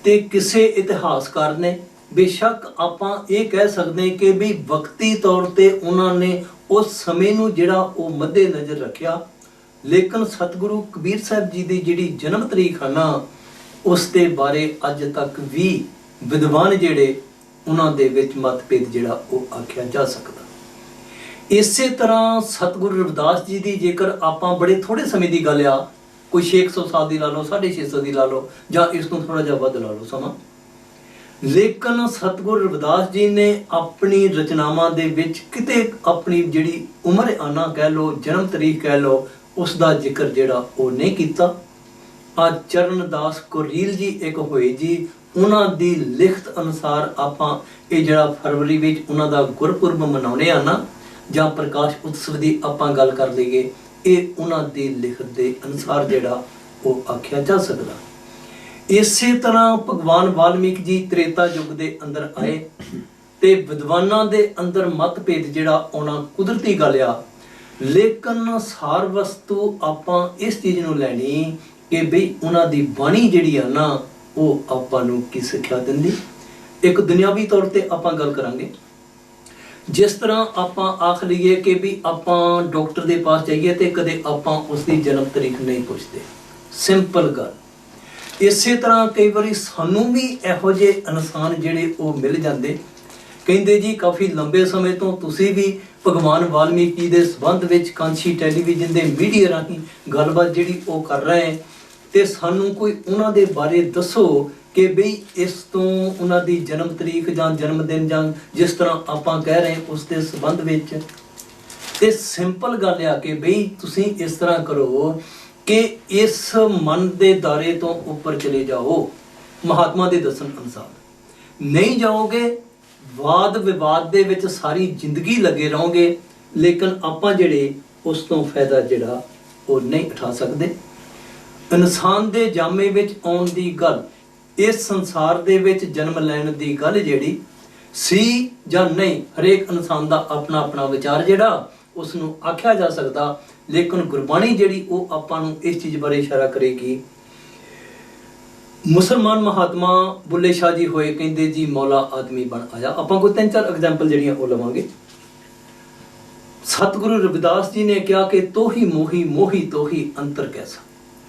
ਤੇ ਕਿਸੇ ਇਤਿਹਾਸਕਾਰ ਨੇ, ਬੇਸ਼ੱਕ ਆਪਾਂ ਇਹ ਕਹਿ ਸਕਦੇ ਕਿ ਵੀ ਵਕਤੀ ਤੌਰ ਤੇ ਉਹਨਾਂ ਨੇ ਉਸ ਸਮੇਂ ਨੂੰ ਜਿਹੜਾ ਉਹ ਮੱਦੇ ਨਜ਼ਰ ਰੱਖਿਆ, ਲੇਕਿਨ ਸਤਿਗੁਰੂ ਕਬੀਰ ਸਾਹਿਬ ਜੀ ਦੀ ਜਿਹੜੀ ਜਨਮ ਤਰੀਕ ਹੈ ਨਾ, ਉਸ ਦੇ ਬਾਰੇ ਅੱਜ ਤੱਕ ਵੀ ਵਿਦਵਾਨ ਜਿਹੜੇ ਉਹਨਾਂ ਦੇ ਵਿੱਚ ਮਤਭੇਦ ਜਿਹੜਾ ਉਹ ਆਖਿਆ ਜਾ ਸਕਦਾ। ਇਸੇ ਤਰ੍ਹਾਂ ਸਤਿਗੁਰੂ ਰਵਿਦਾਸ ਜੀ ਦੀ ਜੇਕਰ ਆਪਾਂ ਬੜੇ ਥੋੜੇ ਸਮੇਂ ਦੀ ਗੱਲ ਆ, ਕੋਈ 600 ਸਾਲ ਦੀ ਲਾ ਲਓ, 650 ਦੀ ਲਾ ਲਓ, ਜਾਂ ਇਸ ਤੋਂ ਥੋੜਾ ਜਿਹਾ ਵੱਧ ਲਾ ਲਓ ਸਮਾਂ, ਲੇਕਿਨ ਸਤਿਗੁਰੂ ਰਵਿਦਾਸ ਜੀ ਨੇ ਆਪਣੀ ਰਚਨਾਵਾਂ ਦੇ ਵਿੱਚ ਕਿਤੇ ਆਪਣੀ ਜਿਹੜੀ ਉਮਰ ਆਨਾ ਕਹਿ ਲਓ, ਜਨਮ ਤਰੀਕ ਕਹਿ ਲਓ, ਉਸ ਦਾ ਜ਼ਿਕਰ ਜਿਹੜਾ ਉਹ ਨਹੀਂ ਕੀਤਾ। ਚਰਨਦਾਸ ਕੁਰੀਲ ਜੀ ਇੱਕ ਹੋਏ ਜੀ, ਉਹਨਾਂ ਦੀ ਲਿਖਤ ਅਨੁਸਾਰ ਆਪਾਂ ਇਹ ਜਿਹੜਾ ਫਰਵਰੀ ਵਿੱਚ ਉਹਨਾਂ ਦਾ ਗੁਰਪੁਰਬ ਮਨਾਉਂਦੇ ਆ ਨਾ, ਜਾਂ ਪ੍ਰਕਾਸ਼ ਉਤਸਵ ਦੀ ਆਪਾਂ ਗੱਲ ਕਰ ਲਈਏ, ਇਹ ਉਹਨਾਂ ਦੀ ਲਿਖਤ ਦੇ ਅਨੁਸਾਰ ਜਿਹੜਾ ਉਹ ਆਖਿਆ ਜਾ ਸਕਦਾ। ਇਸੇ ਤਰ੍ਹਾਂ ਭਗਵਾਨ ਵਾਲਮੀਕ ਜੀ ਤ੍ਰੇਤਾ ਯੁੱਗ ਦੇ ਅੰਦਰ ਆਏ ਤੇ ਵਿਦਵਾਨਾਂ ਦੇ ਅੰਦਰ ਮਤਭੇਦ ਜਿਹੜਾ ਆਉਣਾ ਕੁਦਰਤੀ ਗੱਲ ਆ, ਲੇਕਿਨ ਸਾਰ ਵਸਤੂ ਆਪਾਂ ਇਸ ਚੀਜ਼ ਨੂੰ ਲੈਣੀ ਕਿ ਬਈ ਉਹਨਾਂ ਦੀ ਬਾਣੀ ਜਿਹੜੀ ਆ ਨਾ ਉਹ ਆਪਾਂ ਨੂੰ ਕੀ ਸਿੱਖਿਆ ਦਿੰਦੀ। ਇੱਕ ਦੁਨਿਆਵੀ ਤੌਰ ਤੇ ਆਪਾਂ ਗੱਲ ਕਰਾਂਗੇ, ਜਿਸ ਤਰ੍ਹਾਂ ਆਪਾਂ ਆਖ ਲਈਏ ਕਿ ਵੀ ਆਪਾਂ ਡਾਕਟਰ ਦੇ ਪਾਸ ਜਾਈਏ ਤੇ ਕਦੇ ਆਪਾਂ ਉਸ ਦੀ ਜਨਮ ਤਰੀਕ ਨਹੀਂ ਪੁੱਛਦੇ, ਸਿੰਪਲ ਗੱਲ। ਇਸੇ ਤਰ੍ਹਾਂ ਕਈ ਵਾਰੀ ਸਾਨੂੰ ਵੀ ਇਹੋ ਜਿਹੇ ਇਨਸਾਨ ਜਿਹੜੇ ਉਹ ਮਿਲ ਜਾਂਦੇ, ਕਹਿੰਦੇ ਜੀ ਕਾਫੀ ਲੰਬੇ ਸਮੇਂ ਤੋਂ ਤੁਸੀਂ ਵੀ ਭਗਵਾਨ ਵਾਲਮੀਕ ਜੀ ਦੇ ਸੰਬੰਧ ਵਿੱਚ ਕਾਂਸ਼ੀ ਟੈਲੀਵਿਜ਼ਨ ਦੇ ਮੀਡੀਆ ਰਾਹੀਂ ਗੱਲਬਾਤ ਜਿਹੜੀ ਉਹ ਕਰ ਰਹੇ ਤੇ ਸਾਨੂੰ ਕੋਈ ਉਹਨਾਂ ਦੇ ਬਾਰੇ ਦੱਸੋ ਕਿ ਬਈ ਇਸ ਤੋਂ ਉਹਨਾਂ ਦੀ ਜਨਮ ਤਰੀਕ ਜਾਂ ਜਨਮ ਦਿਨ ਜਾਂ ਜਿਸ ਤਰ੍ਹਾਂ ਆਪਾਂ ਕਹਿ ਰਹੇ ਉਸ ਦੇ ਸੰਬੰਧ ਵਿੱਚ। ਤੇ ਸਿੰਪਲ ਗੱਲ ਆ ਕਿ ਬਈ ਤੁਸੀਂ ਇਸ ਤਰ੍ਹਾਂ ਕਰੋ ਕਿ ਇਸ ਮਨ ਦੇ ਦਾਇਰੇ ਤੋਂ ਉੱਪਰ ਚਲੇ ਜਾਓ, ਮਹਾਤਮਾ ਦੇ ਦੱਸਣ ਅਨੁਸਾਰ। ਨਹੀਂ ਜਾਓਗੇ, ਵਾਦ ਵਿਵਾਦ ਦੇ ਵਿੱਚ ਸਾਰੀ ਜ਼ਿੰਦਗੀ ਲੱਗੇ ਰਹੋਗੇ, ਲੇਕਿਨ ਆਪਾਂ ਜਿਹੜੇ ਉਸ ਤੋਂ ਫਾਇਦਾ ਜਿਹੜਾ ਉਹ ਨਹੀਂ ਉਠਾ ਸਕਦੇ। ਇਨਸਾਨ ਦੇ ਜਾਮੇ ਵਿੱਚ ਆਉਣ ਦੀ ਗੱਲ, ਇਸ ਸੰਸਾਰ ਦੇ ਵਿੱਚ ਜਨਮ ਲੈਣ ਦੀ ਗੱਲ ਜਿਹੜੀ ਸੀ ਜਾਂ ਨਹੀਂ, ਹਰੇਕ ਇਨਸਾਨ ਦਾ ਆਪਣਾ ਆਪਣਾ ਵਿਚਾਰ ਜਿਹੜਾ ਉਸ ਨੂੰ ਆਖਿਆ ਜਾ ਸਕਦਾ, ਲੇਕਿਨ ਗੁਰਬਾਣੀ ਜਿਹੜੀ ਉਹ ਆਪਾਂ ਨੂੰ ਇਸ ਚੀਜ਼ ਬਾਰੇ ਇਸ਼ਾਰਾ ਕਰੇਗੀ। ਮੁਸਲਮਾਨ ਮਹਾਤਮਾ ਬੁੱਲੇ ਸ਼ਾਹ ਜੀ ਹੋਏ, ਕਹਿੰਦੇ ਜੀ ਮੌਲਾ ਆਦਮੀ ਬਣ ਆਇਆ। ਆਪਾਂ ਕੋਈ 3-4 ਐਗਜ਼ਾਮਪਲ ਜਿਹੜੀਆਂ ਉਹ ਲਵਾਂਗੇ। ਸਤਿਗੁਰੂ ਰਵਿਦਾਸ ਜੀ ਨੇ ਕਿਹਾ ਕਿ ਤੋਹੀ ਮੋਹੀ ਮੋਹੀ ਤੋਹੀ ਅੰਤਰ ਕੈਸਾ,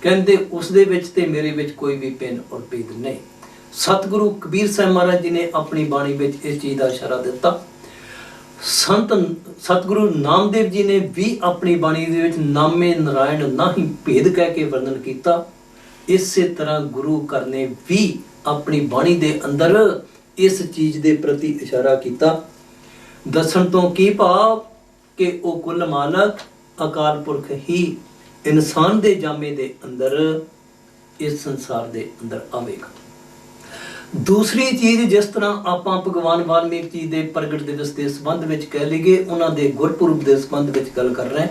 ਕਹਿੰਦੇ ਉਸ ਦੇ ਵਿੱਚ ਤੇ ਮੇਰੇ ਵਿੱਚ ਕੋਈ ਵੀ ਭਿੰਨ ਔਰ ਭੇਦ ਨਹੀਂ। ਸਤਿਗੁਰੂ ਕਬੀਰ ਸਾਹਿਬ ਮਹਾਰਾਜ ਜੀ ਨੇ ਆਪਣੀ ਬਾਣੀ ਵਿੱਚ ਇਸ ਚੀਜ਼ ਦਾ ਇਸ਼ਾਰਾ ਦਿੱਤਾ। ਸੰਤ ਸਤਿਗੁਰੂ ਨਾਮਦੇਵ ਜੀ ਨੇ ਵੀ ਆਪਣੀ ਬਾਣੀ ਦੇ ਵਿੱਚ ਨਾਮੇ ਨਾਰਾਇਣ ਨਾਹੀ ਭੇਦ ਕਹਿ ਕੇ ਵਰਣਨ ਕੀਤਾ। ਇਸੇ ਤਰ੍ਹਾਂ ਗੁਰੂ ਘਰ ਨੇ ਵੀ ਆਪਣੀ ਬਾਣੀ ਦੇ ਅੰਦਰ ਇਸ ਚੀਜ਼ ਦੇ ਪ੍ਰਤੀ ਇਸ਼ਾਰਾ ਕੀਤਾ। ਦੱਸਣ ਤੋਂ ਕੀ ਭਾਵ ਕਿ ਉਹ ਕੁੱਲ ਮਾਲਕ ਅਕਾਲ ਪੁਰਖ ਹੀ ਇਨਸਾਨ ਦੇ ਜਾਮੇ ਦੇ ਅੰਦਰ ਇਸ ਸੰਸਾਰ ਦੇ ਅੰਦਰ ਆਵੇਗਾ। ਦੂਸਰੀ ਚੀਜ਼, ਜਿਸ ਤਰ੍ਹਾਂ ਆਪਾਂ ਭਗਵਾਨ ਵਾਲਮੀਕ ਜੀ ਦੇ ਪ੍ਰਗਟ ਦਿਵਸ ਦੇ ਸੰਬੰਧ ਵਿੱਚ ਕਹਿ ਲਈਏ, ਉਹਨਾਂ ਦੇ ਗੁਰਪੁਰਬ ਦੇ ਸੰਬੰਧ ਵਿੱਚ ਗੱਲ ਕਰ ਰਹੇ,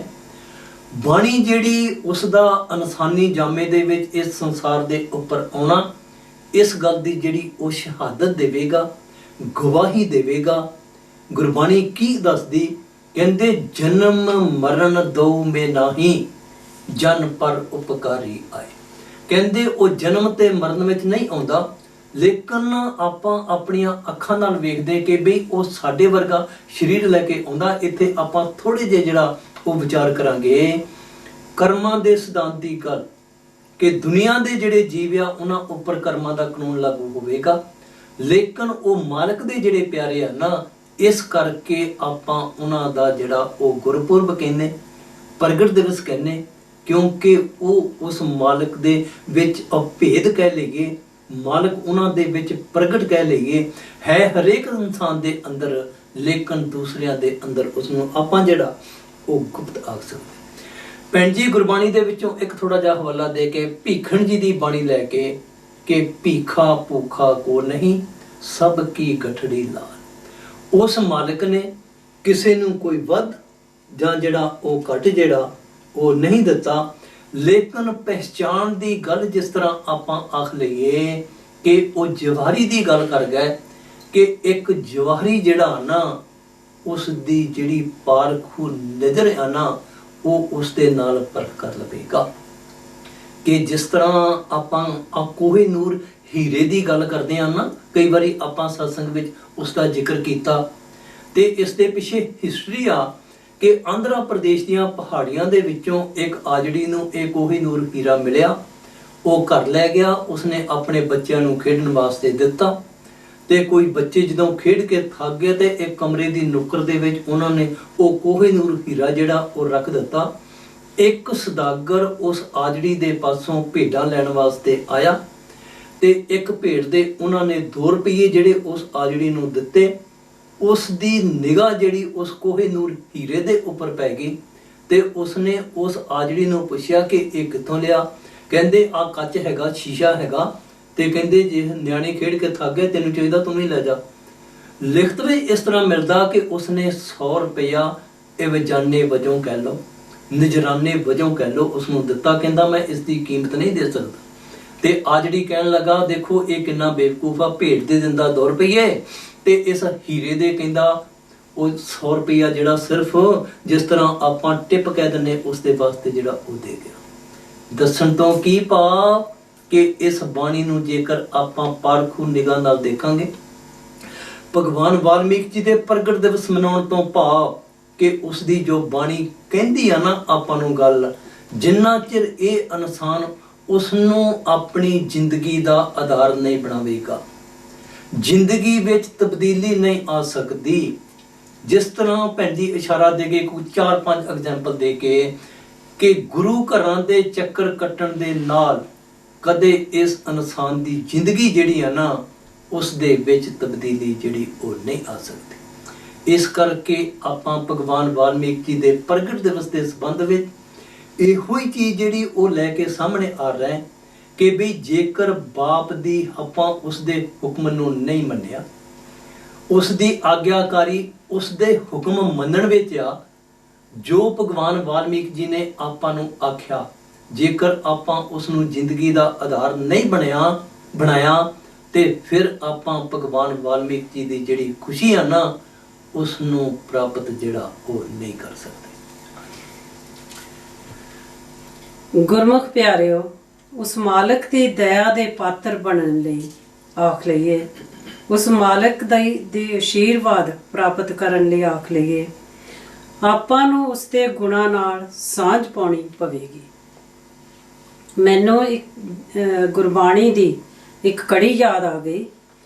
ਬਾਣੀ ਜਿਹੜੀ ਉਸ ਦਾ ਇਨਸਾਨੀ ਜਾਮੇ ਦੇ ਵਿੱਚ ਇਸ ਸੰਸਾਰ ਦੇ ਉੱਪਰ ਆਉਣਾ, ਇਸ ਗੱਲ ਦੀ ਜਿਹੜੀ ਉਹ ਸ਼ਹਾਦਤ ਦੇਵੇਗਾ, ਗਵਾਹੀ ਦੇਵੇਗਾ। ਗੁਰਬਾਣੀ ਕੀ ਦੱਸਦੀ? ਕਹਿੰਦੇ ਜਨਮ ਮਰਨ ਦੋ ਮੇ ਨਾਹੀ ਜਨ ਪਰ ਉਪਕਾਰੀ ਆਏ। ਕਹਿੰਦੇ ਉਹ ਜਨਮ ਤੇ ਮਰਨ ਵਿੱਚ ਨਹੀਂ ਆਉਂਦਾ, ਲੇਕਿਨ ਆਪਾਂ ਆਪਣੀਆਂ ਅੱਖਾਂ ਨਾਲ ਵੇਖਦੇ ਕਿ ਬਈ ਉਹ ਸਾਡੇ ਵਰਗਾ ਸਰੀਰ ਲੈ ਕੇ ਆਉਂਦਾ। ਇੱਥੇ ਆਪਾਂ ਥੋੜੇ ਜਿਹੇ ਜਿਹੜਾ ਉਹ ਵਿਚਾਰ ਕਰਾਂਗੇ ਕਰਮਾਂ ਦੇ ਸਿਧਾਂਤ ਦੀ ਗੱਲ, ਕਿ ਦੁਨੀਆ ਦੇ ਜਿਹੜੇ ਜੀਵ ਆ ਉਹਨਾਂ ਉੱਪਰ ਕਰਮਾਂ ਦਾ ਕਾਨੂੰਨ ਲਾਗੂ ਹੋਵੇਗਾ, ਲੇਕਿਨ ਉਹ ਮਾਲਕ ਦੇ ਜਿਹੜੇ ਪਿਆਰੇ ਆ ਨਾ, ਇਸ ਕਰਕੇ ਆਪਾਂ ਉਹਨਾਂ ਦਾ ਜਿਹੜਾ ਉਹ ਗੁਰਪੁਰਬ ਕਹਿੰਦੇ, ਪ੍ਰਗਟ ਦਿਵਸ ਕਹਿੰਦੇ, ਕਿਉਂਕਿ ਉਹ ਉਸ ਮਾਲਕ ਦੇ ਵਿੱਚ ਅਭੇਦ ਕਹਿ ਲਈਏ, ਮਾਲਕ ਉਹਨਾਂ ਦੇ ਵਿੱਚ ਪ੍ਰਗਟ ਕਹਿ ਲਈਏ, ਹੈ ਹਰੇਕ ਇਨਸਾਨ ਦੇ ਅੰਦਰ, ਲੇਕਿਨ ਦੂਸਰਿਆਂ ਦੇ ਅੰਦਰ ਉਸ ਨੂੰ ਆਪਾਂ ਜਿਹੜਾ ਉਹ ਗੁਪਤ ਆਖ ਸਕਦੇ। ਭੈਣ ਜੀ ਗੁਰਬਾਣੀ ਦੇ ਵਿੱਚੋਂ ਇੱਕ ਥੋੜਾ ਜਿਹਾ ਹਵਾਲਾ ਦੇ ਕੇ ਭੀਖਣ ਜੀ ਦੀ ਬਾਣੀ ਲੈ ਕੇ ਕਿ ਭੀਖਾ ਭੂਖਾ ਕੋ ਨਹੀਂ ਸਭ ਕੀ ਗਠੜੀ ਲਾਲ। ਉਸ ਮਾਲਕ ਨੇ ਕਿਸੇ ਨੂੰ ਕੋਈ ਵੱਧ ਜਾਂ ਜਿਹੜਾ ਉਹ ਘੱਟ ਜਿਹੜਾ ਉਹ ਨਹੀਂ ਦਿੱਤਾ, ਲੇਕਿਨ ਪਹਿਚਾਣ ਦੀ ਗੱਲ ਜਿਸ ਤਰ੍ਹਾਂ ਆਪਾਂ ਆਖ ਲਈਏ ਕਿ ਉਹ ਜਵਾਹਰੀ ਦੀ ਗੱਲ ਕਰ ਗਏ ਕਿ ਇੱਕ ਜਵਾਹਰੀ ਜਿਹੜਾ ਨਾ ਉਸ ਦੀ ਜਿਹੜੀ ਪਾਰਖੂ ਨਜ਼ਰ ਆ ਨਾ ਉਹ ਉਸ ਦੇ ਨਾਲ ਪਰਖ ਕਰ ਲਵੇਗਾ। ਕਿ ਜਿਸ ਤਰ੍ਹਾਂ ਆਪਾਂ ਕੋਹੇ ਨੂਰ ਹੀਰੇ ਦੀ ਗੱਲ ਕਰਦੇ ਆ ਨਾ, ਕਈ ਵਾਰੀ ਆਪਾਂ ਸਤਸੰਗ ਵਿੱਚ ਉਸ ਦਾ ਜ਼ਿਕਰ ਕੀਤਾ, ਤੇ ਇਸ ਦੇ ਪਿੱਛੇ ਹਿਸਟਰੀ ਆ ਕਿ ਆਂਧਰਾ ਪ੍ਰਦੇਸ਼ ਦੀਆਂ ਪਹਾੜੀਆਂ ਦੇ ਵਿੱਚੋਂ ਇੱਕ ਆਜੜੀ ਨੂੰ ਇਹ ਕੋਹੇ ਨੂਰ ਹੀਰਾ ਮਿਲਿਆ। ਉਹ ਘਰ ਲੈ ਗਿਆ, ਉਸਨੇ ਆਪਣੇ ਬੱਚਿਆਂ ਨੂੰ ਖੇਡਣ ਵਾਸਤੇ ਦਿੱਤਾ, ਤੇ ਕੋਈ ਬੱਚੇ ਜਦੋਂ ਖੇਡ ਕੇ ਥੱਕ ਗਏ ਤੇ ਇੱਕ ਕਮਰੇ ਦੀ ਨੁੱਕਰ ਦੇ ਵਿੱਚ ਉਹਨਾਂ ਨੇ ਉਹ ਕੋਹੇ ਨੂਰ ਹੀਰਾ ਜਿਹੜਾ ਉਹ ਰੱਖ ਦਿੱਤਾ। ਇੱਕ ਸੌਦਾਗਰ ਉਸ ਆਜੜੀ ਦੇ ਪਾਸੋਂ ਭੇਡਾਂ ਲੈਣ ਵਾਸਤੇ ਆਇਆ, ਤੇ ਇੱਕ ਭੇਡ ਦੇ ਉਹਨਾਂ ਨੇ 2 ਰੁਪਏ ਜਿਹੜੇ ਉਸ ਆਜੜੀ ਨੂੰ ਦਿੱਤੇ। ਉਸ ਦੀ ਨਿਗਾਹ ਜਿਹੜੀ ਉਸ ਕੋਹੇ ਨੂਰ ਹੀਰੇ ਦੇ ਉੱਪਰ ਪੈ ਗਈ, ਤੇ ਉਸਨੇ ਉਸ ਆਜੜੀ ਨੂੰ ਪੁੱਛਿਆ ਕਿ ਇਹ ਕਿੱਥੋਂ ਲਿਆ। ਕਹਿੰਦੇ ਆ ਕੱਚ ਹੈਗਾ, ਸ਼ੀਸ਼ਾ ਹੈਗਾ, ਤੇ ਕਹਿੰਦੇ ਜੇ ਨਿਆਣੇ ਖੇਡ ਕੇ ਥੱਕ ਗਏ ਤੈਨੂੰ ਚਾਹੀਦਾ ਤੂੰ ਵੀ ਲੈ ਜਾ। ਲਿਖਤ ਵਿੱਚ ਇਸ ਤਰ੍ਹਾਂ ਮਿਲਦਾ ਕਿ ਉਸਨੇ 100 ਰੁਪਇਆ ਇਵਜਾਨੇ ਵਜੋਂ ਕਹਿ ਲਓ, ਨਜਰਾਨੇ ਵਜੋਂ ਕਹਿ ਲਓ, ਉਸਨੂੰ ਦਿੱਤਾ। ਕਹਿੰਦਾ ਮੈਂ ਇਸ ਦੀ ਕੀਮਤ ਨਹੀਂ ਦੇ ਸਕਦਾ। ਤੇ ਆਜੜੀ ਕਹਿਣ ਲੱਗਾ ਦੇਖੋ ਇਹ ਕਿੰਨਾ ਬੇਵਕੂਫ ਆ, ਭੇਡ ਦੇ ਦਿੰਦਾ 2 ਰੁਪਏ ਤੇ ਇਸ ਹੀਰੇ ਦੇ ਕਹਿੰਦਾ ਉਹ 100 ਰੁਪਇਆ ਜਿਹੜਾ ਸਿਰਫ ਜਿਸ ਤਰ੍ਹਾਂ ਆਪਾਂ ਟਿਪ ਕਹਿ ਦਿੰਦੇ ਉਸ ਦੇ ਵਾਸਤੇ ਜਿਹੜਾ ਉਹ ਦੇ ਗਿਆ। ਦੱਸਣ ਤੋਂ ਕੀ ਭਾਵ ਕਿ ਇਸ ਬਾਣੀ ਨੂੰ ਜੇਕਰ ਆਪਾਂ ਪਾਰਖੂ ਨਿਗਾਹ ਨਾਲ ਦੇਖਾਂਗੇ, ਭਗਵਾਨ ਵਾਲਮੀਕ ਜੀ ਦੇ ਪ੍ਰਗਟ ਦਿਵਸ ਮਨਾਉਣ ਤੋਂ ਭਾਵ ਕਿ ਉਸ ਦੀ ਜੋ ਬਾਣੀ ਕਹਿੰਦੀ ਆ ਨਾ ਆਪਾਂ ਨੂੰ ਗੱਲ, ਜਿੰਨਾ ਚਿਰ ਇਹ ਇਨਸਾਨ ਉਸ ਨੂੰ ਆਪਣੀ ਜ਼ਿੰਦਗੀ ਦਾ ਆਧਾਰ ਨਹੀਂ ਬਣਾਵੇਗਾ, ਜ਼ਿੰਦਗੀ ਵਿੱਚ ਤਬਦੀਲੀ ਨਹੀਂ ਆ ਸਕਦੀ। ਜਿਸ ਤਰ੍ਹਾਂ ਭੈਣ ਜੀ ਇਸ਼ਾਰਾ ਦੇ ਕੇ ਕੋਈ 4-5 ਐਗਜ਼ਾਮਪਲ ਦੇ ਕੇ ਕਿ ਗੁਰੂ ਘਰਾਂ ਦੇ ਚੱਕਰ ਕੱਟਣ ਦੇ ਨਾਲ ਕਦੇ ਇਸ ਇਨਸਾਨ ਦੀ ਜ਼ਿੰਦਗੀ ਜਿਹੜੀ ਆ ਨਾ ਉਸ ਦੇ ਵਿੱਚ ਤਬਦੀਲੀ ਜਿਹੜੀ ਉਹ ਨਹੀਂ ਆ ਸਕਦੀ। ਇਸ ਕਰਕੇ ਆਪਾਂ ਭਗਵਾਨ ਵਾਲਮੀਕ ਜੀ ਦੇ ਪ੍ਰਗਟ ਦਿਵਸ ਦੇ ਸੰਬੰਧ ਵਿੱਚ ਇਹੋ ਹੀ ਚੀਜ਼ ਜਿਹੜੀ ਉਹ ਲੈ ਕੇ ਸਾਹਮਣੇ ਆ ਰਿਹਾ ਹੈ ਕਿ ਵੀ ਜੇਕਰ ਬਾਪ ਦੀ ਆਪਾਂ ਉਸ ਦੇ ਹੁਕਮ ਨੂੰ ਨਹੀਂ ਮੰਨਿਆ, ਉਸ ਦੀ ਆਗਿਆਕਾਰੀ ਉਸ ਦੇ ਹੁਕਮ ਮੰਨਣ ਵਿੱਚ ਆ ਜੋ ਭਗਵਾਨ ਵਾਲਮੀਕ ਜੀ ਨੇ ਆਪਾਂ ਨੂੰ ਆਖਿਆ, ਜੇਕਰ ਆਪਾਂ ਉਸ ਨੂੰ ਜ਼ਿੰਦਗੀ ਦਾ ਆਧਾਰ ਨਹੀਂ ਬਣਾਇਆ ਤੇ ਫਿਰ ਆਪਾਂ ਭਗਵਾਨ ਵਾਲਮੀਕ ਜੀ ਦੀ ਜਿਹੜੀ ਖੁਸ਼ੀ ਆ ਨਾ ਉਸ ਨੂੰ ਪ੍ਰਾਪਤ ਜਿਹੜਾ ਉਹ ਨਹੀਂ ਕਰ ਸਕਦੇ। ਗੁਰਮੁਖ ਪਿਆਰਿਓ, ਉਸ ਮਾਲਕ ਦੀ ਦਇਆ ਦੇ ਪਾਤਰ ਬਣਨ ਲਈ ਆਖ ਲਈਏ, ਉਸ ਮਾਲਕ ਦੇ ਆਸ਼ੀਰਵਾਦ ਪ੍ਰਾਪਤ ਕਰਨ ਲਈ ਆਖ ਲਈਏ, ਆਪਾਂ ਨੂੰ ਉਸ ਦੇ ਗੁਣਾਂ ਨਾਲ ਸਾਂਝ ਪਾਉਣੀ ਪਵੇਗੀ। ਮੈਨੂੰ ਇੱਕ ਗੁਰਬਾਣੀ ਦੀ ਇੱਕ ਕੜੀ ਯਾਦ ਆ ਗਈ।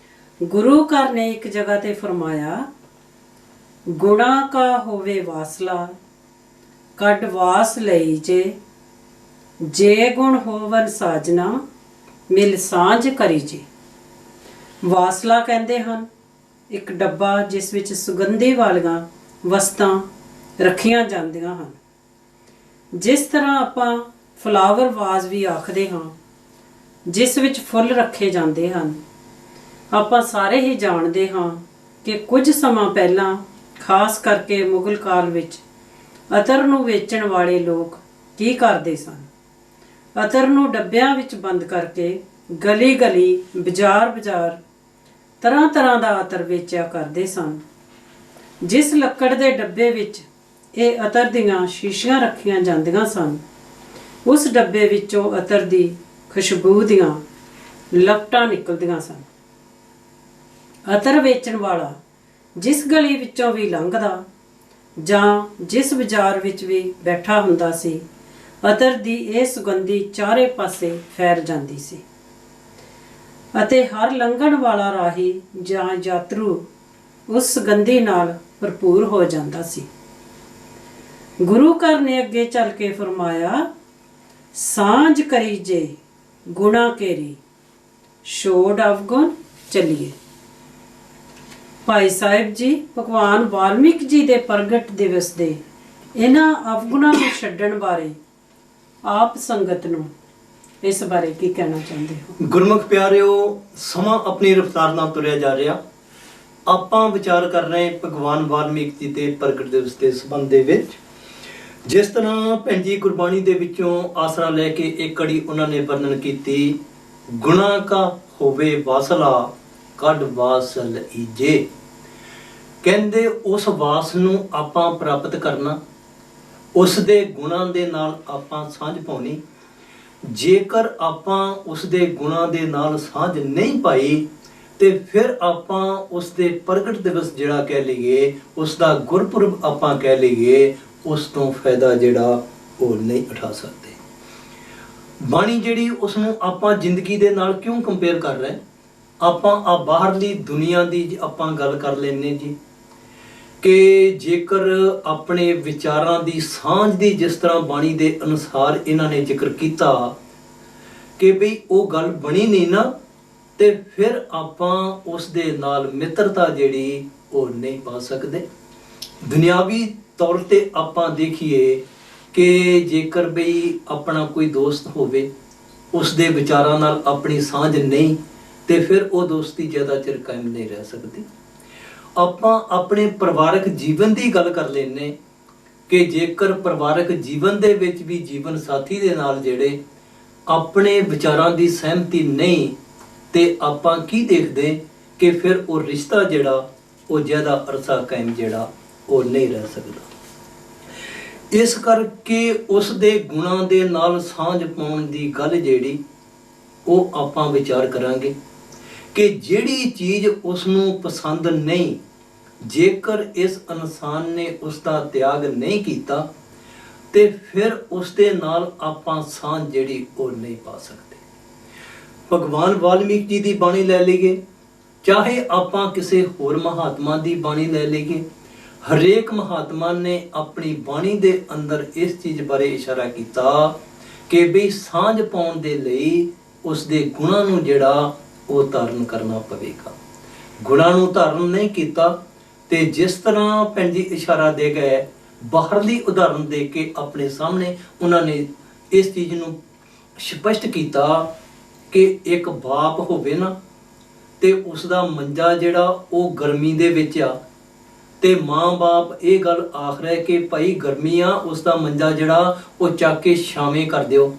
ਗੁਰੂ ਘਰ ਨੇ ਇੱਕ ਜਗ੍ਹਾ ਤੇ ਫਰਮਾਇਆ, ਗੁਣਾ ਕਾ ਹੋਵੇ ਵਾਸਲਾ ਕੱਢ ਵਾਸ ਲਈ ਜੇ ਗੁਣ ਹੋਵਨ ਸਾਜਨਾ ਮਿਲ ਸਾਂਝ ਕਰੀ ਜੇ। ਵਾਸਲਾ ਕਹਿੰਦੇ ਹਨ ਇੱਕ ਡੱਬਾ ਜਿਸ ਵਿੱਚ ਸੁਗੰਧੀ ਵਾਲੀਆਂ ਵਸਤਾਂ ਰੱਖੀਆਂ ਜਾਂਦੀਆਂ ਹਨ। ਜਿਸ ਤਰ੍ਹਾਂ ਆਪਾਂ ਫਲਾਵਰ ਵਾਜ਼ ਵੀ ਆਖਦੇ ਹਾਂ, ਜਿਸ ਵਿੱਚ ਫੁੱਲ ਰੱਖੇ ਜਾਂਦੇ ਹਨ। ਆਪਾਂ ਸਾਰੇ ਹੀ ਜਾਣਦੇ ਹਾਂ ਕਿ ਕੁਝ ਸਮਾਂ ਪਹਿਲਾਂ ਖਾਸ ਕਰਕੇ ਮੁਗਲ ਕਾਲ ਵਿੱਚ ਅਤਰ ਨੂੰ ਵੇਚਣ ਵਾਲੇ ਲੋਕ ਕੀ ਕਰਦੇ ਸਨ? ਅਤਰ ਨੂੰ ਡੱਬਿਆਂ ਵਿੱਚ ਬੰਦ ਕਰਕੇ ਗਲੀ-ਗਲੀ, ਬਾਜ਼ਾਰ-ਬਾਜ਼ਾਰ ਤਰ੍ਹਾਂ-ਤਰ੍ਹਾਂ ਦਾ ਅਤਰ ਵੇਚਿਆ ਕਰਦੇ ਸਨ। ਜਿਸ ਲੱਕੜ ਦੇ ਡੱਬੇ ਵਿੱਚ ਇਹ ਅਤਰ ਦੀਆਂ ਸ਼ੀਸ਼ੀਆਂ ਰੱਖੀਆਂ ਜਾਂਦੀਆਂ ਸਨ, ਉਸ ਡੱਬੇ ਵਿੱਚੋਂ ਅਤਰ ਦੀ ਖੁਸ਼ਬੂ ਦੀਆਂ ਲਪਟਾਂ ਨਿਕਲਦੀਆਂ ਸਨ। ਅਤਰ ਵੇਚਣ ਵਾਲਾ ਜਿਸ ਗਲੀ ਵਿੱਚੋਂ ਵੀ ਲੰਘਦਾ ਜਾਂ ਜਿਸ ਬਾਜ਼ਾਰ ਵਿੱਚ ਵੀ ਬੈਠਾ ਹੁੰਦਾ ਸੀ, ਅਤਰ ਦੀ ਇਹ ਸੁਗੰਧੀ ਚਾਰੇ ਪਾਸੇ ਫੈਲ ਜਾਂਦੀ ਸੀ ਅਤੇ ਹਰ ਲੰਘਣ ਵਾਲਾ ਰਾਹੀ ਜਾਂ ਯਾਤਰੂ ਉਸ ਸੁਗੰਧੀ ਨਾਲ ਭਰਪੂਰ ਹੋ ਜਾਂਦਾ ਸੀ। ਗੁਰੂ ਘਰ ਨੇ ਅੱਗੇ ਚੱਲ ਕੇ ਫਰਮਾਇਆ, ਸਾਂਝ ਕਰੀ ਜੇ ਗੁਣਾ ਕੇਰੀ, ਛੋੜ ਅਵਗੁਣ ਚੱਲੀਏ। ਭਾਈ ਸਾਹਿਬ ਜੀ ਭਗਵਾਨ ਵਾਲਮੀਕ ਜੀ ਦੇ ਪ੍ਰਗਟ ਦਿਵਸ ਦੇ ਇਹਨਾਂ ਅਵਗੁਣਾਂ ਨੂੰ ਛੱਡਣ ਬਾਰੇ ਆਪ ਸੰਗਤ ਨੂੰ ਇਸ ਬਾਰੇ ਕੀ ਕਹਿਣਾ ਚਾਹੁੰਦੇ ਹੋ? ਗੁਰਮੁਖ ਪਿਆਰਿਓ, ਸਮਾਂ ਆਪਣੀ ਰਫ਼ਤਾਰ ਨਾਲ ਤੁਰਿਆ ਜਾ ਰਿਹਾ। ਆਪਾਂ ਵਿਚਾਰ ਕਰ ਰਹੇ ਭਗਵਾਨ ਵਾਲਮੀਕ ਜੀ ਦੇ ਪ੍ਰਗਟ ਦਿਵਸ ਦੇ ਸੰਬੰਧ ਦੇ ਵਿੱਚ। ਜਿਸ ਤਰ੍ਹਾਂ ਭੈਣ ਜੀ ਗੁਰਬਾਣੀ ਦੇ ਵਿੱਚੋਂ ਆਸਰਾ ਲੈ ਕੇ ਇੱਕ ਕੜੀ ਉਹਨਾਂ ਨੇ ਵਰਣਨ ਕੀਤੀ, ਗੁਣਾ ਕਾ ਹੋਵੇ ਵਾਸਲਾ ਕੱਢ ਵਾਸ ਲਈਜੇ। ਕਹਿੰਦੇ ਉਸ ਵਾਸ ਨੂੰ ਆਪਾਂ ਪ੍ਰਾਪਤ ਕਰਨਾ, ਉਸ ਦੇ ਗੁਣਾਂ ਦੇ ਨਾਲ ਆਪਾਂ ਸਾਂਝ ਪਾਉਣੀ। ਜੇਕਰ ਆਪਾਂ ਉਸ ਦੇ ਗੁਣਾਂ ਦੇ ਨਾਲ ਸਾਂਝ ਨਹੀਂ ਪਾਈ ਤੇ ਫਿਰ ਆਪਾਂ ਉਸ ਦੇ ਪ੍ਰਗਟ ਦਿਵਸ ਜਿਹੜਾ ਕਹਿ ਲਈਏ, ਉਸ ਦਾ ਗੁਰਪੁਰਬ ਆਪਾਂ ਕਹਿ ਲਈਏ, ਉਸ ਤੋਂ ਫਾਇਦਾ ਜਿਹੜਾ ਉਹ ਨਹੀਂ ਉਠਾ ਸਕਦੇ। ਬਾਣੀ ਜਿਹੜੀ ਉਸ ਨੂੰ ਆਪਾਂ ਜ਼ਿੰਦਗੀ ਦੇ ਨਾਲ ਕਿਉਂ ਕੰਪੇਅਰ ਕਰ ਰਹੇ? ਆਪਾਂ ਆ ਬਾਹਰਲੀ ਦੁਨੀਆ ਦੀ ਆਪਾਂ ਗੱਲ ਕਰ ਲੈਂਦੇ ਜੀ ਕਿ ਜੇਕਰ ਆਪਣੇ ਵਿਚਾਰਾਂ ਦੀ ਸਾਂਝ ਦੀ ਜਿਸ ਤਰ੍ਹਾਂ ਬਾਣੀ ਦੇ ਅਨੁਸਾਰ ਇਹਨਾਂ ਨੇ ਜ਼ਿਕਰ ਕੀਤਾ ਕਿ ਬਈ ਉਹ ਗੱਲ ਬਣੀ ਨਹੀਂ ਨਾ, ਤੇ ਫਿਰ ਆਪਾਂ ਉਸ ਦੇ ਨਾਲ ਮਿੱਤਰਤਾ ਜਿਹੜੀ ਉਹ ਨਹੀਂ ਪਾ ਸਕਦੇ। ਦੁਨਿਆਵੀ ਤੌਰ ਤੇ ਆਪਾਂ ਦੇਖੀਏ ਕਿ ਜੇਕਰ ਬਈ ਆਪਣਾ ਕੋਈ ਦੋਸਤ ਹੋਵੇ, ਉਸ ਦੇ ਵਿਚਾਰਾਂ ਨਾਲ ਆਪਣੀ ਸਾਂਝ ਨਹੀਂ, ਤੇ ਫਿਰ ਉਹ ਦੋਸਤੀ ਜ਼ਿਆਦਾ ਚਿਰ ਕਾਇਮ ਨਹੀਂ ਰਹਿ ਸਕਦੀ। ਆਪਾਂ ਆਪਣੇ ਪਰਿਵਾਰਕ ਜੀਵਨ ਦੀ ਗੱਲ ਕਰ ਲੈਂਦੇ ਕਿ ਜੇਕਰ ਪਰਿਵਾਰਕ ਜੀਵਨ ਦੇ ਵਿੱਚ ਵੀ ਜੀਵਨ ਸਾਥੀ ਦੇ ਨਾਲ ਜਿਹੜੇ ਆਪਣੇ ਵਿਚਾਰਾਂ ਦੀ ਸਹਿਮਤੀ ਨਹੀਂ, ਤੇ ਆਪਾਂ ਕੀ ਦੇਖਦੇ ਕਿ ਫਿਰ ਉਹ ਰਿਸ਼ਤਾ ਜਿਹੜਾ ਉਹ ਜ਼ਿਆਦਾ ਅਰਸਾ ਕਾਇਮ ਜਿਹੜਾ ਉਹ ਨਹੀਂ ਰਹਿ ਸਕਦਾ। ਇਸ ਕਰਕੇ ਉਸ ਦੇ ਗੁਣਾਂ ਦੇ ਨਾਲ ਸਾਂਝ ਪਾਉਣ ਦੀ ਗੱਲ ਜਿਹੜੀ ਉਹ ਆਪਾਂ ਵਿਚਾਰ ਕਰਾਂਗੇ ਕਿ ਜਿਹੜੀ ਚੀਜ਼ ਉਸ ਨੂੰ ਪਸੰਦ ਨਹੀਂ, ਜੇਕਰ ਇਸ ਇਨਸਾਨ ਨੇ ਉਸ ਦਾ ਤਿਆਗ ਨਹੀਂ ਕੀਤਾ ਤੇ ਫਿਰ ਉਸ ਦੇ ਨਾਲ ਆਪਾਂ ਸਾਂਝ ਜਿਹੜੀ ਉਹ ਨਹੀਂ ਪਾ ਸਕਦੇ। ਭਗਵਾਨ ਵਾਲਮੀਕ ਜੀ ਦੀ ਬਾਣੀ ਲੈ ਲਈਏ, ਚਾਹੇ ਆਪਾਂ ਕਿਸੇ ਹੋਰ ਮਹਾਤਮਾ ਦੀ ਬਾਣੀ ਲੈ ਲਈਏ, ਹਰੇਕ ਮਹਾਤਮਾ ਨੇ ਆਪਣੀ ਬਾਣੀ ਦੇ ਅੰਦਰ ਇਸ ਚੀਜ਼ ਬਾਰੇ ਇਸ਼ਾਰਾ ਕੀਤਾ ਕਿ ਵੀ ਸਾਂਝ ਪਾਉਣ ਦੇ ਲਈ ਉਸ ਦੇ ਗੁਣਾਂ ਨੂੰ ਜਿਹੜਾ ਉਹ ਧਾਰਨ ਕਰਨਾ ਪਵੇਗਾ। ਗੁਣਾਂ ਨੂੰ ਧਾਰਨ ਨਹੀਂ ਕੀਤਾ ਤੇ ਜਿਸ ਤਰ੍ਹਾਂ ਭੈਣ ਜੀ ਇਸ਼ਾਰਾ ਦੇ ਗਏ, ਬਾਹਰਲੀ ਉਦਾਹਰਨ ਦੇ ਕੇ ਆਪਣੇ ਸਾਹਮਣੇ ਉਹਨਾਂ ਨੇ ਇਸ ਚੀਜ਼ ਨੂੰ ਸਪਸ਼ਟ ਕੀਤਾ ਕਿ ਇੱਕ ਬਾਪ ਹੋਵੇ ਨਾ ਤੇ ਉਸ ਦਾ ਮੰਜਾ ਜਿਹੜਾ ਉਹ ਗਰਮੀ ਦੇ ਵਿੱਚ ਆ, ਤੇ ਮਾਂ-ਬਾਪ ਇਹ ਗੱਲ ਆਖ ਰਿਹਾ ਕਿ ਭਾਈ ਗਰਮੀ ਆ, ਉਸ ਦਾ ਮੰਜਾ ਜਿਹੜਾ ਉਹ ਚੱਕ ਕੇ ਛਾਵੇਂ ਕਰ ਦਿਓ,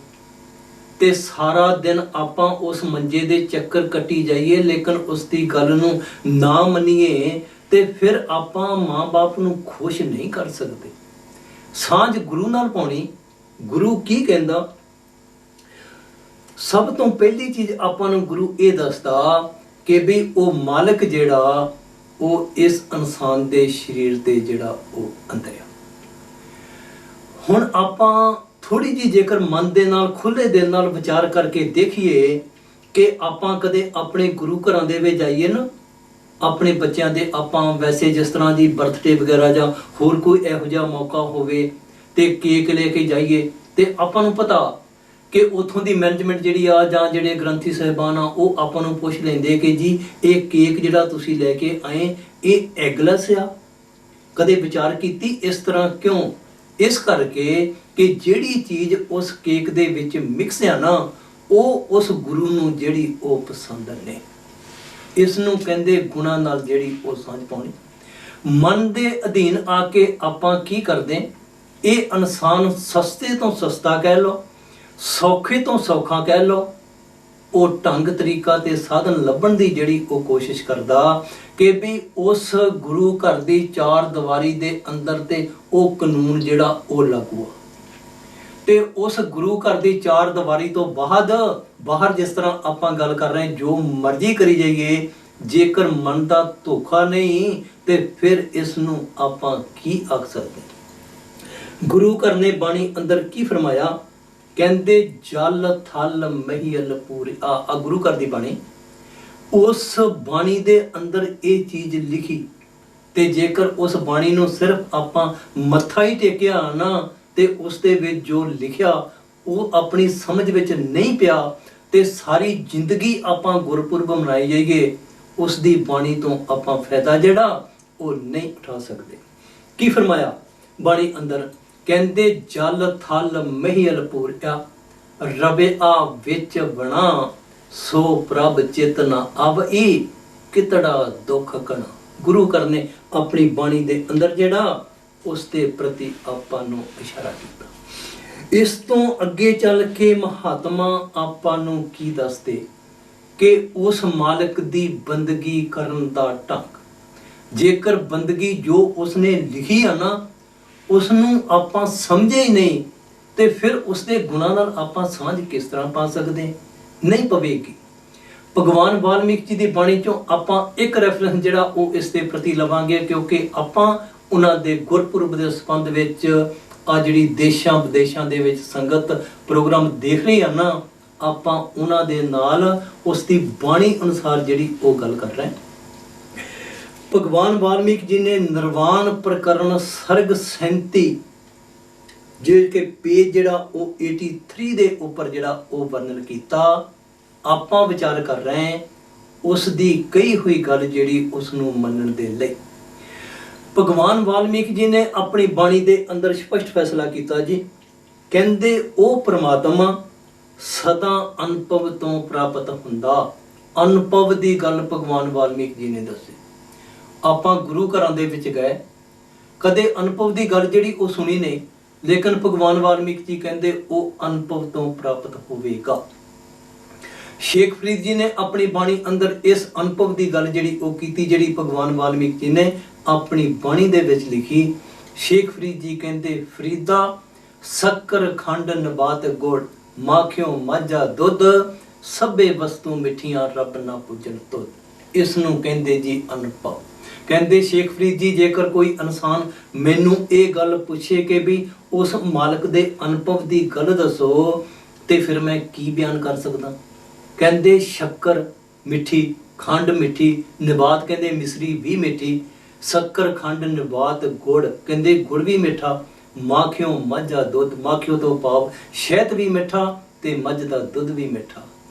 ਤੇ ਸਾਰਾ ਦਿਨ ਆਪਾਂ ਉਸ ਮੰਜੇ ਦੇ ਚੱਕਰ ਕੱਟੀ ਜਾਈਏ ਲੇਕਿਨ ਉਸ ਦੀ ਗੱਲ ਨੂੰ ਨਾ ਮੰਨੀਏ ਤੇ ਫਿਰ ਆਪਾਂ ਮਾਂ-ਬਾਪ ਨੂੰ ਖੁਸ਼ ਨਹੀਂ ਕਰ ਸਕਦੇ। ਸਾਂਝ ਗੁਰੂ ਨਾਲ ਪਾਉਣੀ। ਗੁਰੂ ਕੀ ਕਹਿੰਦਾ? ਸਭ ਤੋਂ ਪਹਿਲੀ ਚੀਜ਼ ਆਪਾਂ ਨੂੰ ਗੁਰੂ ਇਹ ਦੱਸਦਾ ਕਿ ਵੀ ਉਹ ਮਾਲਕ ਜਿਹੜਾ ਉਹ ਇਸ ਇਨਸਾਨ ਦੇ ਸਰੀਰ ਦੇ ਜਿਹੜਾ ਉਹ ਅੰਦਰ ਆ। ਹੁਣ ਆਪਾਂ ਥੋੜੀ ਜਿਹੀ ਜੇਕਰ ਮਨ ਦੇ ਨਾਲ ਖੁੱਲੇ ਦਿਲ ਨਾਲ ਵਿਚਾਰ ਕਰਕੇ ਦੇਖੀਏ ਕਿ ਆਪਾਂ ਕਦੇ ਆਪਣੇ ਗੁਰੂ ਘਰਾਂ ਦੇ ਵਿੱਚ ਜਾਈਏ ਨਾ, ਆਪਣੇ ਬੱਚਿਆਂ ਦੇ ਆਪਾਂ ਵੈਸੇ ਜਿਸ ਤਰ੍ਹਾਂ ਦੀ ਬਰਥਡੇ ਵਗੈਰਾ ਜਾਂ ਹੋਰ ਕੋਈ ਇਹੋ ਜਿਹਾ ਮੌਕਾ ਹੋਵੇ ਤੇ ਕੇਕ ਲੈ ਕੇ ਜਾਈਏ, ਤੇ ਆਪਾਂ ਨੂੰ ਪਤਾ ਕਿ ਉਥੋਂ ਦੀ ਮੈਨੇਜਮੈਂਟ ਜਿਹੜੀ ਆ ਜਾਂ ਜਿਹੜੇ ਗ੍ਰੰਥੀ ਸਾਹਿਬਾਨ ਆ ਉਹ ਆਪਾਂ ਨੂੰ ਪੁੱਛ ਲੈਂਦੇ ਕਿ ਜੀ ਇਹ ਕੇਕ ਜਿਹੜਾ ਤੁਸੀਂ ਲੈ ਕੇ ਆਏ ਇਹ ਐਗਲੈਸ ਆ। ਕਦੇ ਵਿਚਾਰ ਕੀਤੀ ਇਸ ਤਰ੍ਹਾਂ ਕਿਉਂ? ਇਸ ਕਰਕੇ ਕਿ ਜਿਹੜੀ ਚੀਜ਼ ਉਸ ਕੇਕ ਦੇ ਵਿੱਚ ਮਿਕਸ ਆ ਨਾ, ਉਹ ਉਸ ਗੁਰੂ ਨੂੰ ਜਿਹੜੀ ਉਹ ਪਸੰਦ ਨਹੀਂ। ਇਸ ਨੂੰ ਕਹਿੰਦੇ ਗੁਣਾਂ ਨਾਲ ਜਿਹੜੀ ਉਹ ਸਾਂਝ ਪਾਉਣੀ। ਮਨ ਦੇ ਅਧੀਨ ਆ ਕੇ ਆਪਾਂ ਕੀ ਕਰਦੇ? ਇਹ ਇਨਸਾਨ ਸਸਤੇ ਤੋਂ ਸਸਤਾ ਕਹਿ ਲਓ, ਸੌਖੇ ਤੋਂ ਸੌਖਾ ਕਹਿ ਲਓ, ਉਹ ਢੰਗ ਤਰੀਕਾ ਤੇ ਸਾਧਨ ਲੱਭਣ ਦੀ ਜਿਹੜੀ ਉਹ ਕੋਸ਼ਿਸ਼ ਕਰਦਾ ਕਿ ਵੀ ਉਸ ਗੁਰੂ ਘਰ ਦੀ ਚਾਰ ਦੀਵਾਰੀ ਦੇ ਅੰਦਰ ਤੇ ਉਹ ਕਾਨੂੰਨ ਜਿਹੜਾ ਉਹ ਲਾਗੂ ਆ। ਤੇ ਉਸ ਗੁਰੂ ਘਰ ਦੀ ਚਾਰ ਦੀਵਾਰੀ ਤੋਂ ਬਾਹਰ ਜਿਸ ਤਰ੍ਹਾਂ ਆਪਾਂ ਗੱਲ ਕਰ ਰਹੇ ਜੋ ਮਰਜ਼ੀ ਕਰੀ ਜਾਈਏ, ਜੇਕਰ ਮਨ ਦਾ ਧੋਖਾ ਨਹੀਂ ਤੇ ਫਿਰ ਇਸ ਨੂੰ ਆਪਾਂ ਕੀ ਆਖ ਸਕਦੇ। ਗੁਰੂ ਘਰ ਨੇ ਬਾਣੀ ਅੰਦਰ ਕੀ ਫਰਮਾਇਆ, ਕਹਿੰਦੇ ਜਲ ਥਲ ਮਹੀਲ ਪੂਰੇ। ਆ ਗੁਰੂ ਘਰ ਦੀ ਬਾਣੀ, ਉਸ ਬਾਣੀ ਦੇ ਅੰਦਰ ਇਹ ਚੀਜ਼ ਲਿਖੀ ਤੇ ਜੇਕਰ ਉਸ ਬਾਣੀ ਨੂੰ ਸਿਰਫ ਆਪਾਂ ਮੱਥਾ ਹੀ ਟੇਕਿਆ ਨਾ ਤੇ ਉਸ ਦੇ ਵਿੱਚ ਜੋ ਲਿਖਿਆ ਉਹ ਆਪਣੀ ਸਮਝ ਵਿੱਚ ਨਹੀਂ ਪਿਆ ਤੇ ਸਾਰੀ ਜ਼ਿੰਦਗੀ ਆਪਾਂ ਗੁਰਪੁਰਬ ਮਨਾਈ ਜਾਈਏ, ਉਸ ਦੀ ਬਾਣੀ ਤੋਂ ਆਪਾਂ ਫਾਇਦਾ ਜਿਹੜਾ ਉਹ ਨਹੀਂ ਉਠਾ ਸਕਦੇ। ਕੀ ਫਰਮਾਇਆ ਬਾਣੀ ਅੰਦਰ, ਕਹਿੰਦੇ ਜਲ ਥਲ ਮਹੀਲ ਪੂਰਿਆ, ਰਬੇ ਆ ਵਿੱਚ ਬਣਾ ਸੋ ਪ੍ਰਭ ਚੇਤਨਾ ਅਵਈ, ਕਿਤੜਾ ਦੁੱਖ ਕਣਾ। ਗੁਰੂ ਘਰ ਨੇ ਆਪਣੀ ਬਾਣੀ ਦੇ ਅੰਦਰ ਜਿਹੜਾ ਉਸ ਦੇ ਪ੍ਰਤੀ ਆਪਾਂ ਨੂੰ ਇਸ਼ਾਰਾ ਕੀਤਾ। ਇਸ ਤੋਂ ਅੱਗੇ ਚੱਲ ਕੇ ਮਹਾਤਮਾ ਆਪਾਂ ਨੂੰ ਕੀ ਦੱਸਦੇ ਕਿ ਉਸ ਮਾਲਕ ਦੀ ਬੰਦਗੀ ਕਰਨ ਦਾ ਢੰਗ, ਜੇਕਰ ਬੰਦਗੀ ਜੋ ਉਸਨੇ ਲਿਖੀ ਆ ਨਾ ਉਸ ਨੂੰ ਆਪਾਂ ਸਮਝੇ ਹੀ ਨਹੀਂ ਤੇ ਫਿਰ ਉਸ ਦੇ ਗੁਣਾਂ ਨਾਲ ਆਪਾਂ ਸਾਂਝ ਕਿਸ ਤਰ੍ਹਾਂ ਪਾ ਸਕਦੇ, ਨਹੀਂ ਪਵੇਗੀ। ਭਗਵਾਨ ਵਾਲਮੀਕ ਜੀ ਦੀ ਬਾਣੀ ਚੋਂ ਆਪਾਂ ਇੱਕ ਰੈਫਰੈਂਸ ਜਿਹੜਾ ਉਹ ਇਸ ਦੇ ਪ੍ਰਤੀ ਲਵਾਂਗੇ, ਕਿਉਂਕਿ ਆਪਾਂ ਉਹਨਾਂ ਦੇ ਗੁਰਪੁਰਬ ਦੇ ਸੰਬੰਧ ਵਿੱਚ ਆ ਜਿਹੜੀ ਦੇਸ਼ਾਂ ਵਿਦੇਸ਼ਾਂ ਦੇ ਵਿੱਚ ਸੰਗਤ ਪ੍ਰੋਗਰਾਮ ਦੇਖ ਰਹੀ ਆ ਨਾ, ਆਪਾਂ ਉਹਨਾਂ ਦੇ ਨਾਲ ਉਸ ਦੀ ਬਾਣੀ ਅਨੁਸਾਰ ਜਿਹੜੀ ਉਹ ਗੱਲ ਕਰ ਰਹੇ। ਭਗਵਾਨ ਵਾਲਮੀਕ ਜੀ ਨੇ ਨਿਰਵਾਣ ਪ੍ਰਕਰਨ ਸਰਗ 37 ਜਿਹੜੇ ਕਿ ਪੇਜ ਜਿਹੜਾ ਉਹ 83 ਦੇ ਉੱਪਰ ਜਿਹੜਾ ਉਹ ਵਰਣਨ ਕੀਤਾ। ਆਪਾਂ ਵਿਚਾਰ ਕਰ ਰਹੇ ਹਾਂ ਉਸ ਦੀ ਕਹੀ ਹੋਈ ਗੱਲ ਜਿਹੜੀ ਉਸ ਨੂੰ ਮੰਨਣ ਦੇ ਲਈ। ਭਗਵਾਨ ਵਾਲਮੀਕ ਜੀ ਨੇ ਆਪਣੀ ਬਾਣੀ ਦੇ ਅੰਦਰ ਸਪਸ਼ਟ ਫੈਸਲਾ ਕੀਤਾ ਜੀ, ਕਹਿੰਦੇ ਉਹ ਪ੍ਰਮਾਤਮਾ ਸਦਾ ਅਨੁਭਵ ਤੋਂ ਪ੍ਰਾਪਤ ਹੁੰਦਾ। ਅਨੁਭਵ ਦੀ ਗੱਲ ਭਗਵਾਨ ਵਾਲਮੀਕ ਜੀ ਨੇ ਦੱਸੀ। ਆਪਾਂ ਗੁਰੂ ਘਰਾਂ ਦੇ ਵਿੱਚ ਗਏ, ਕਦੇ ਅਨੁਭਵ ਦੀ ਗੱਲ ਜਿਹੜੀ ਉਹ ਸੁਣੀ ਨਹੀਂ, ਲੇਕਿਨ ਭਗਵਾਨ ਵਾਲਮੀਕ ਜੀ ਕਹਿੰਦੇ ਉਹ ਅਨੁਭਵ ਤੋਂ ਪ੍ਰਾਪਤ ਹੋਵੇਗਾ। ਸ਼ੇਖ ਫਰੀਦ ਜੀ ਨੇ ਆਪਣੀ ਬਾਣੀ ਅੰਦਰ ਇਸ ਅਨੁਭਵ ਦੀ ਗੱਲ ਜਿਹੜੀ ਉਹ ਕੀਤੀ, ਜਿਹੜੀ ਭਗਵਾਨ ਵਾਲਮੀਕ ਜੀ ਨੇ ਆਪਣੀ ਬਾਣੀ ਦੇ ਵਿੱਚ ਲਿਖੀ। ਸ਼ੇਖ ਫਰੀਦ ਜੀ ਕਹਿੰਦੇ ਫਰੀਦਾ ਸ਼ੱਕਰ ਖੰਡ ਨਬਾਤ ਗੁੜ, ਮਾਖਿਓ ਮਾਝਾ ਦੁੱਧ, ਸਭੇ ਵਸਤੂ ਮਿੱਠੀਆਂ ਰਬ ਨਾ ਪੂਜਨ ਤੁਧ। ਇਸ ਨੂੰ ਕਹਿੰਦੇ ਜੀ ਅਨੁਭਵ। ਕਹਿੰਦੇ ਸ਼ੇਖ ਫਰੀਦ ਜੀ ਜੇਕਰ ਕੋਈ ਇਨਸਾਨ ਮੈਨੂੰ ਇਹ ਗੱਲ ਪੁੱਛੇ ਕਿ ਵੀ ਉਸ ਮਾਲਕ ਦੇ ਅਨੁਭਵ ਦੀ ਗੱਲ ਦੱਸੋ ਤੇ ਫਿਰ ਮੈਂ ਕੀ ਬਿਆਨ ਕਰ ਸਕਦਾ। ਕਹਿੰਦੇ ਸ਼ੱਕਰ ਮਿੱਠੀ, ਖੰਡ ਮਿੱਠੀ, ਨਬਾਤ ਕਹਿੰਦੇ ਮਿਸਰੀ ਵੀ ਮਿੱਠੀ, ਸ਼ੱਕਰ ਖੰਡ ਨਬਾਤ ਗੁੜ ਕਹਿੰਦੇ ਗੁੜ ਵੀ ਮਿੱਠਾ, ਮਾਖਿਓ ਮਾਝਾ ਦੁੱਧ, ਮਾਖਿਓ ਤੋਂ ਭਾਵ ਸ਼ਹਿਦ ਵੀ ਮਿੱਠਾ ਤੇ ਮੱਝ ਦਾ ਦੁੱਧ ਵੀ ਮਿੱਠਾ।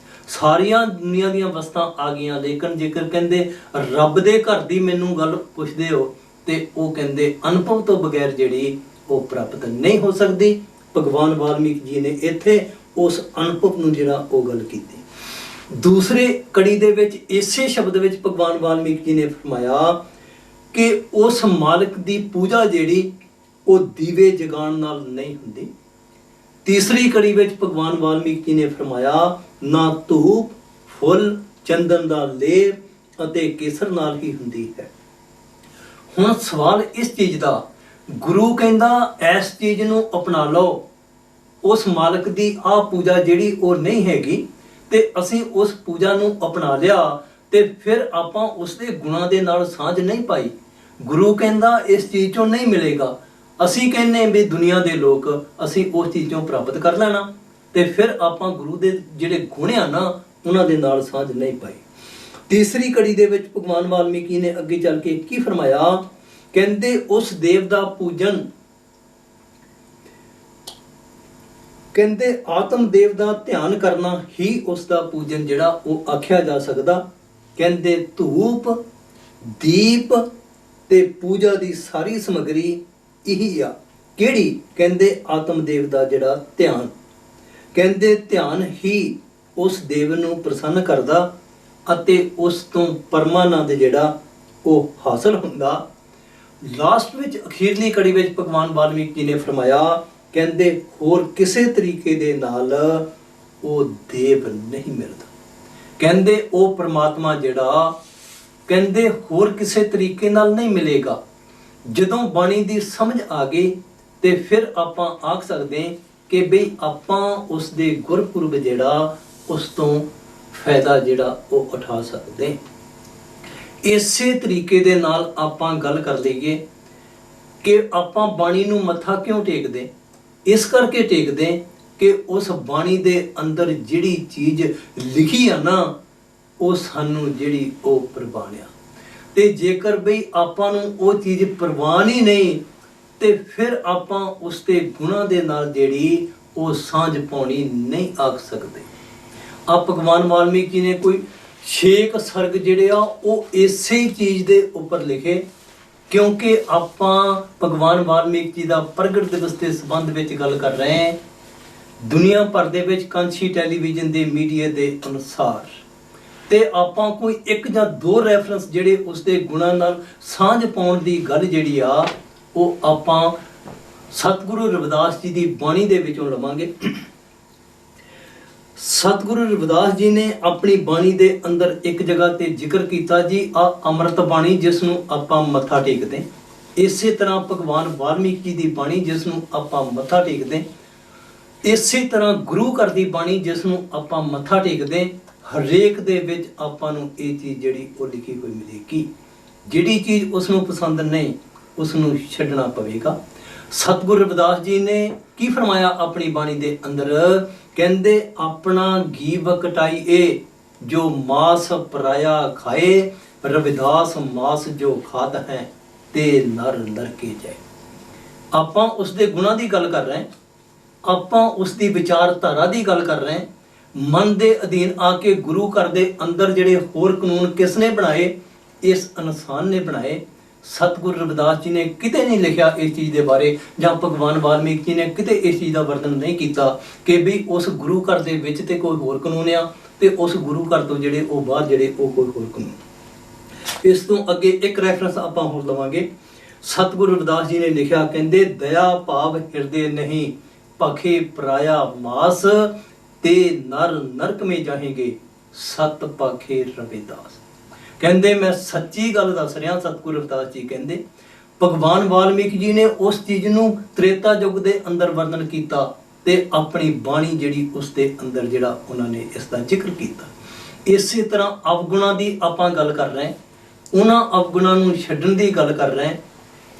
ਸਾਰੀਆਂ ਦੁਨੀਆ ਦੀਆਂ ਵਸਤਾਂ ਆ ਗਈਆਂ, ਲੇਕਿਨ ਜੇਕਰ ਕਹਿੰਦੇ ਰੱਬ ਦੇ ਘਰ ਦੀ ਮੈਨੂੰ ਗੱਲ ਪੁੱਛਦੇ ਹੋ ਤੇ ਉਹ ਕਹਿੰਦੇ ਅਨੁਭਵ ਤੋਂ ਬਗੈਰ ਜਿਹੜੀ ਉਹ ਪ੍ਰਾਪਤ ਨਹੀਂ ਹੋ ਸਕਦੀ। ਭਗਵਾਨ ਵਾਲਮੀਕ ਜੀ ਨੇ ਇੱਥੇ ਉਸ ਅਨੁਭਵ ਨੂੰ ਜਿਹੜਾ ਉਹ ਗੱਲ ਕੀਤੀ। ਦੂਸਰੇ ਕੜੀ ਦੇ ਵਿੱਚ ਇਸੇ ਸ਼ਬਦ ਵਿੱਚ ਭਗਵਾਨ ਵਾਲਮੀਕ ਜੀ ਨੇ ਫਰਮਾਇਆ ਕਿ ਉਸ ਮਾਲਕ ਦੀ ਪੂਜਾ ਜਿਹੜੀ ਉਹ ਦੀਵੇ ਜਗਾਉਣ ਨਾਲ ਨਹੀਂ ਹੁੰਦੀ। ਤੀਸਰੀ ਕੜੀ ਵਿੱਚ ਭਗਵਾਨ ਵਾਲਮੀਕ ਜੀ ਨੇ ਫਰਮਾਇਆ ਨਾ ਧੂਪ, ਫੁੱਲ, ਚੰਦਨ ਦਾ ਲੇਪ ਅਤੇ ਕੇਸਰ ਨਾਲ ਹੀ ਹੁੰਦੀ ਹੈ। ਹੁਣ ਸਵਾਲ ਇਸ ਚੀਜ਼ ਦਾ, ਗੁਰੂ ਕਹਿੰਦਾ ਇਸ ਚੀਜ਼ ਨੂੰ ਅਪਣਾ ਲਓ, ਉਸ ਮਾਲਕ ਦੀ ਆ ਪੂਜਾ ਜਿਹੜੀ ਉਹ ਨਹੀਂ ਹੈਗੀ ਤੇ ਅਸੀਂ ਉਸ ਪੂਜਾ ਨੂੰ ਅਪਣਾ ਲਿਆ ਤੇ ਫਿਰ ਆਪਾਂ ਉਸ ਦੇ ਗੁਣਾਂ ਦੇ ਨਾਲ ਸਾਂਝ ਨਹੀਂ ਪਾਈ। ਗੁਰੂ ਕਹਿੰਦਾ ਇਸ ਚੀਜ਼ ਚੋਂ ਨਹੀਂ ਮਿਲੇਗਾ। ਅਸੀਂ ਕਹਿੰਨੇ ਵੀ ਦੁਨੀਆ ਦੇ ਲੋਕ ਅਸੀਂ ਉਸ ਚੀਜ਼ ਚੋਂ ਪ੍ਰਾਪਤ ਕਰ ਲੈਣਾ ਤੇ ਫਿਰ ਆਪਾਂ ਗੁਰੂ ਦੇ ਜਿਹੜੇ ਗੁਣ ਆ ਨਾ ਉਹਨਾਂ ਦੇ ਨਾਲ ਸਾਂਝ ਨਹੀਂ ਪਾਈ। ਤੀਸਰੀ ਕੜੀ ਦੇ ਵਿੱਚ ਭਗਵਾਨ ਵਾਲਮੀਕੀ ਨੇ ਅੱਗੇ ਚੱਲ ਕੇ ਕੀ ਫਰਮਾਇਆ, ਕਹਿੰਦੇ ਉਸ ਦੇਵ ਦਾ ਪੂਜਨ, ਕਹਿੰਦੇ ਆਤਮ ਦੇਵ ਦਾ ਧਿਆਨ ਕਰਨਾ ਹੀ ਉਸ ਦਾ ਪੂਜਨ ਜਿਹੜਾ ਉਹ ਆਖਿਆ ਜਾ ਸਕਦਾ। ਕਹਿੰਦੇ ਧੂਪ, ਦੀਪ ਤੇ ਪੂਜਾ ਦੀ ਸਾਰੀ ਸਮਗਰੀ ਇਹੀ ਆ। ਕਿਹੜੀ? ਕਹਿੰਦੇ ਆਤਮ ਦੇਵ ਦਾ ਜਿਹੜਾ ਧਿਆਨ। ਕਹਿੰਦੇ ਧਿਆਨ ਹੀ ਉਸ ਦੇਵ ਨੂੰ ਪ੍ਰਸੰਨ ਕਰਦਾ ਅਤੇ ਉਸ ਤੋਂ ਪਰਮਾਨੰਦ ਜਿਹੜਾ ਉਹ ਹਾਸਲ ਹੁੰਦਾ। ਲਾਸਟ ਵਿੱਚ ਅਖੀਰਲੀ ਕੜੀ ਵਿੱਚ ਭਗਵਾਨ ਵਾਲਮੀਕ ਜੀ ਨੇ ਫਰਮਾਇਆ, ਕਹਿੰਦੇ ਹੋਰ ਕਿਸੇ ਤਰੀਕੇ ਦੇ ਨਾਲ ਉਹ ਦੇਵ ਨਹੀਂ ਮਿਲਦਾ। ਕਹਿੰਦੇ ਉਹ ਪਰਮਾਤਮਾ ਜਿਹੜਾ ਕਹਿੰਦੇ ਹੋਰ ਕਿਸੇ ਤਰੀਕੇ ਨਾਲ ਨਹੀਂ ਮਿਲੇਗਾ। ਜਦੋਂ ਬਾਣੀ ਦੀ ਸਮਝ ਆ ਗਈ ਤੇ ਫਿਰ ਆਪਾਂ ਆਖ ਸਕਦੇ ਕਿ ਬਈ ਆਪਾਂ ਉਸ ਦੇ ਗੁਰਪੁਰਬ ਜਿਹੜਾ ਉਸ ਤੋਂ ਫਾਇਦਾ ਜਿਹੜਾ ਉਹ ਉਠਾ ਸਕਦੇ। ਇਸੇ ਤਰੀਕੇ ਦੇ ਨਾਲ ਆਪਾਂ ਗੱਲ ਕਰ ਲਈਏ ਕਿ ਆਪਾਂ ਬਾਣੀ ਨੂੰ ਮੱਥਾ ਕਿਉਂ ਟੇਕਦੇ। ਇਸ ਕਰਕੇ ਟੇਕਦੇ ਕਿ ਉਸ ਬਾਣੀ ਦੇ ਅੰਦਰ ਜਿਹੜੀ ਚੀਜ਼ ਲਿਖੀ ਆ ਨਾ ਉਹ ਸਾਨੂੰ ਜਿਹੜੀ ਉਹ ਪ੍ਰਵਾਨ ਆ, ਤੇ ਜੇਕਰ ਬਈ ਆਪਾਂ ਨੂੰ ਉਹ ਚੀਜ਼ ਪ੍ਰਵਾਨ ਹੀ ਨਹੀਂ ਤੇ ਫਿਰ ਆਪਾਂ ਉਸ ਦੇ ਗੁਣਾਂ ਦੇ ਨਾਲ ਜਿਹੜੀ ਉਹ ਸਾਂਝ ਪਾਉਣੀ ਨਹੀਂ ਆਖ ਸਕਦੇ। ਆ ਭਗਵਾਨ ਵਾਲਮੀਕ ਜੀ ਨੇ ਕੋਈ 6 ਸਰਗ ਜਿਹੜੇ ਆ ਉਹ ਇਸੇ ਚੀਜ਼ ਦੇ ਉੱਪਰ ਲਿਖੇ, ਕਿਉਂਕਿ ਆਪਾਂ ਭਗਵਾਨ ਵਾਲਮੀਕ ਜੀ ਦਾ ਪ੍ਰਗਟ ਦਿਵਸ ਦੇ ਸੰਬੰਧ ਵਿੱਚ ਗੱਲ ਕਰ ਰਹੇ ਹਾਂ। ਦੁਨੀਆ ਭਰ ਦੇ ਵਿੱਚ ਕਾਂਸੀ ਟੈਲੀਵਿਜ਼ਨ ਦੇ ਮੀਡੀਆ ਦੇ ਅਨੁਸਾਰ ਤੇ ਆਪਾਂ ਕੋਈ 1 ਜਾਂ 2 ਰੈਫਰੈਂਸ ਜਿਹੜੇ ਉਸ ਦੇ ਗੁਣਾਂ ਨਾਲ ਸਾਂਝ ਪਾਉਣ ਦੀ ਗੱਲ ਜਿਹੜੀ ਆ ਉਹ ਆਪਾਂ ਸਤਿਗੁਰੂ ਰਵਿਦਾਸ ਜੀ ਦੀ ਬਾਣੀ ਦੇ ਵਿੱਚੋਂ ਲਵਾਂਗੇ। ਸਤਿਗੁਰੂ ਰਵਿਦਾਸ ਜੀ ਨੇ ਆਪਣੀ ਬਾਣੀ ਦੇ ਅੰਦਰ ਇੱਕ ਜਗ੍ਹਾ ਤੇ ਜ਼ਿਕਰ ਕੀਤਾ ਜੀ ਆ ਅੰਮ੍ਰਿਤ ਬਾਣੀ ਜਿਸ ਨੂੰ ਆਪਾਂ ਮੱਥਾ ਟੇਕਦੇ। ਇਸੇ ਤਰ੍ਹਾਂ ਭਗਵਾਨ ਵਾਲਮੀਕ ਜੀ ਦੀ ਬਾਣੀ ਜਿਸ ਨੂੰ ਆਪਾਂ ਮੱਥਾ ਟੇਕਦੇ, ਇਸੇ ਤਰ੍ਹਾਂ ਗੁਰੂ ਘਰ ਦੀ ਬਾਣੀ ਜਿਸ ਨੂੰ ਆਪਾਂ ਮੱਥਾ ਟੇਕਦੇ। ਹਰੇਕ ਦੇ ਵਿੱਚ ਆਪਾਂ ਨੂੰ ਇਹ ਚੀਜ਼ ਜਿਹੜੀ ਉਹ ਲਿਖੀ ਹੋਈ ਮਿਲੇਗੀ। ਜਿਹੜੀ ਚੀਜ਼ ਉਸ ਨੂੰ ਪਸੰਦ ਨਹੀਂ ਉਸ ਨੂੰ ਛੱਡਣਾ ਪਵੇਗਾ। ਸਤਿਗੁਰੂ ਰਵਿਦਾਸ ਜੀ ਨੇ ਕੀ ਫਰਮਾਇਆ ਆਪਣੀ ਬਾਣੀ ਦੇ ਅੰਦਰ, ਕਹਿੰਦੇ ਆਪਣਾ ਘੀ ਵਕਟਾਈ ਏ ਜੋ ਮਾਸ ਪਰਾਇਆ ਖਾਏ, ਰਵਿਦਾਸ ਮਾਸ ਜੋ ਖਾਤ ਹੈ ਤੇ ਨਰ ਨਰਕੇ ਜਾਏ। ਆਪਾਂ ਉਸ ਦੇ ਗੁਣਾਂ ਦੀ ਗੱਲ ਕਰ ਰਹੇ ਹਾਂ, ਆਪਾਂ ਉਸ ਦੀ ਵਿਚਾਰਧਾਰਾ ਦੀ ਗੱਲ ਕਰ ਰਹੇ ਹਾਂ। ਮਨ ਦੇ ਅਧੀਨ ਆ ਕੇ ਗੁਰੂ ਘਰ ਦੇ ਅੰਦਰ ਜਿਹੜੇ ਹੋਰ ਕਾਨੂੰਨ ਕਿਸ ਨੇ ਬਣਾਏ, ਇਸ ਇਨਸਾਨ ਨੇ ਬਣਾਏ। ਸਤਿਗੁਰੂ ਰਵਿਦਾਸ ਜੀ ਨੇ ਕਿਤੇ ਨਹੀਂ ਲਿਖਿਆ ਇਸ ਚੀਜ਼ ਦੇ ਬਾਰੇ, ਜਾਂ ਭਗਵਾਨ ਵਾਲਮੀਕ ਜੀ ਨੇ ਕਿਤੇ ਇਸ ਚੀਜ਼ ਦਾ ਵਰਣਨ ਨਹੀਂ ਕੀਤਾ ਕਿ ਵੀ ਉਸ ਗੁਰੂ ਘਰ ਦੇ ਵਿੱਚ ਤੇ ਕੋਈ ਹੋਰ ਕਾਨੂੰਨ ਆ ਤੇ ਉਸ ਗੁਰੂ ਘਰ ਤੋਂ ਜਿਹੜੇ ਉਹ ਬਾਹਰ ਜਿਹੜੇ ਉਹ ਕੋਈ ਹੋਰ ਕਾਨੂੰਨ। ਇਸ ਤੋਂ ਅੱਗੇ ਇੱਕ ਰੈਫਰੈਂਸ ਆਪਾਂ ਹੋਰ ਲਵਾਂਗੇ। ਸਤਿਗੁਰੂ ਰਵਿਦਾਸ ਜੀ ਨੇ ਲਿਖਿਆ, ਕਹਿੰਦੇ ਦਇਆ ਭਾਵ ਹਿਰਦੇ ਨਹੀਂ ਭਖੇ ਪਰਾਇਆ ਮਾਸ ਤੇ ਨਰ ਨਰਕ ਮੇ ਜਾਹੇਂਗੇ ਸਤ ਭਖੇ ਰਵਿਦਾਸ। ਕਹਿੰਦੇ ਮੈਂ ਸੱਚੀ ਗੱਲ ਦੱਸ ਰਿਹਾ। ਸਤਿਗੁਰੂ ਰਵਿਦਾਸ ਜੀ ਕਹਿੰਦੇ ਭਗਵਾਨ ਵਾਲਮੀਕ ਜੀ ਨੇ ਉਸ ਚੀਜ਼ ਨੂੰ ਤ੍ਰੇਤਾ ਯੁੱਗ ਦੇ ਅੰਦਰ ਵਰਣਨ ਕੀਤਾ ਤੇ ਆਪਣੀ ਬਾਣੀ ਜਿਹੜੀ ਉਸ ਦੇ ਅੰਦਰ ਜਿਹੜਾ ਉਹਨਾਂ ਨੇ ਇਸ ਦਾ ਜ਼ਿਕਰ ਕੀਤਾ। ਇਸੇ ਤਰ੍ਹਾਂ ਅਵਗੁਣਾਂ ਦੀ ਆਪਾਂ ਗੱਲ ਕਰ ਰਹੇ ਹਾਂ, ਉਹਨਾਂ ਅਵਗੁਣਾਂ ਨੂੰ ਛੱਡਣ ਦੀ ਗੱਲ ਕਰ ਰਹੇ ਹਾਂ।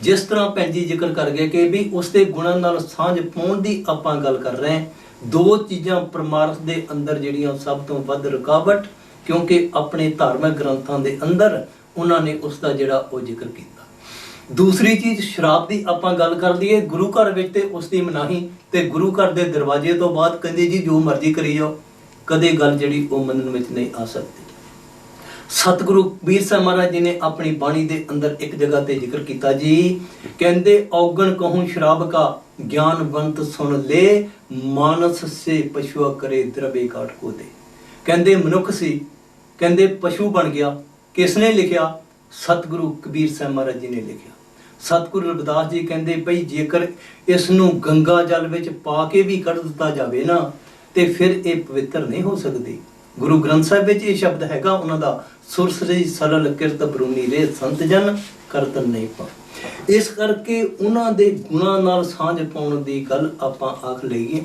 ਜਿਸ ਤਰ੍ਹਾਂ ਭੈਣ ਜੀ ਜ਼ਿਕਰ ਕਰ ਗਏ ਕਿ ਵੀ ਉਸ ਦੇ ਗੁਣਾਂ ਨਾਲ ਸਾਂਝ ਪਾਉਣ ਦੀ ਆਪਾਂ ਗੱਲ ਕਰ ਰਹੇ ਹਾਂ। 2 ਚੀਜ਼ਾਂ ਪਰਮਾਰਥ ਦੇ ਅੰਦਰ ਜਿਹੜੀਆਂ ਸਭ ਤੋਂ ਵੱਧ ਰੁਕਾਵਟ, ਕਿਉਂਕਿ ਆਪਣੇ ਧਾਰਮਿਕ ਗ੍ਰੰਥਾਂ ਦੇ ਅੰਦਰ ਉਹਨਾਂ ਨੇ ਉਸ ਦਾ ਜਿਹੜਾ ਉਹ ਜ਼ਿਕਰ ਕੀਤਾ। ਦੂਸਰੀ ਚੀਜ਼ ਸ਼ਰਾਬ ਦੀ ਆਪਾਂ ਗੱਲ ਕਰ ਲਈਏ, ਗੁਰੂ ਘਰ ਵਿੱਚ ਤੇ ਉਸ ਦੀ ਮਨਾਹੀ ਤੇ ਗੁਰੂ ਘਰ ਦੇ ਦਰਵਾਜ਼ੇ ਤੋਂ ਬਾਅਦ ਕਹਿੰਦੇ ਜੀ ਜੋ ਮਰਜ਼ੀ ਕਰੀ ਜਾਓ, ਕਦੇ ਗੱਲ ਜਿਹੜੀ ਉਹ ਮੰਨਣ ਵਿੱਚ ਨਹੀਂ ਆ ਸਕਦੀ। ਸਤਿਗੁਰੂ ਕਬੀਰ ਸਾਹਿਬ ਮਹਾਰਾਜ ਜੀ ਨੇ ਆਪਣੀ ਬਾਣੀ ਦੇ ਅੰਦਰ ਇੱਕ ਜਗ੍ਹਾ ਤੇ ਜ਼ਿਕਰ ਕੀਤਾ ਜੀ, ਕਹਿੰਦੇ ਔਗਣ ਕਹੂੰ ਸ਼ਰਾਬ ਕਾ ਗਿਆਨਵੰਤ ਸੁਣ ਲੈ, ਮਾਨਸ ਸੇ ਪਸ਼ੂ ਕਰੇ ਦਰਬੇ ਕਾਟ ਕੋ ਦੇ। ਕਹਿੰਦੇ ਮਨੁੱਖ ਸੀ, ਕਹਿੰਦੇ ਪਸ਼ੂ ਬਣ ਗਿਆ। ਕਿਸ ਨੇ ਲਿਖਿਆ? ਸਤਿਗੁਰੂ ਕਬੀਰ ਸਾਹਿਬ ਮਹਾਰਾਜ ਜੀ ਨੇ ਲਿਖਿਆ। ਸਤਿਗੁਰੂ ਰਵਿਦਾਸ ਜੀ ਕਹਿੰਦੇ ਭਈ ਜੇਕਰ ਇਸ ਨੂੰ ਗੰਗਾ ਜਲ ਵਿੱਚ ਪਾ ਕੇ ਵੀ ਕੱਢ ਦਿੱਤਾ ਜਾਵੇ ਨਾ ਤੇ ਫਿਰ ਇਹ ਪਵਿੱਤਰ ਨਹੀਂ ਹੋ ਸਕਦੀ। ਗੁਰੂ ਗ੍ਰੰਥ ਸਾਹਿਬ ਵਿੱਚ ਇਹ ਸ਼ਬਦ ਹੈਗਾ ਉਹਨਾਂ ਦਾ, ਸੁਰਸਰੀ ਸਲਲ ਕਿਰਤ ਬਰੂਨੀ ਰੇ ਸੰਤ ਜਨ ਕਰਤਨ ਨਹੀਂ ਪਾ। ਇਸ ਕਰਕੇ ਉਹਨਾਂ ਦੇ ਗੁਣਾਂ ਨਾਲ ਸਾਂਝ ਪਾਉਣ ਦੀ ਗੱਲ ਆਪਾਂ ਆਖ ਲਈਏ।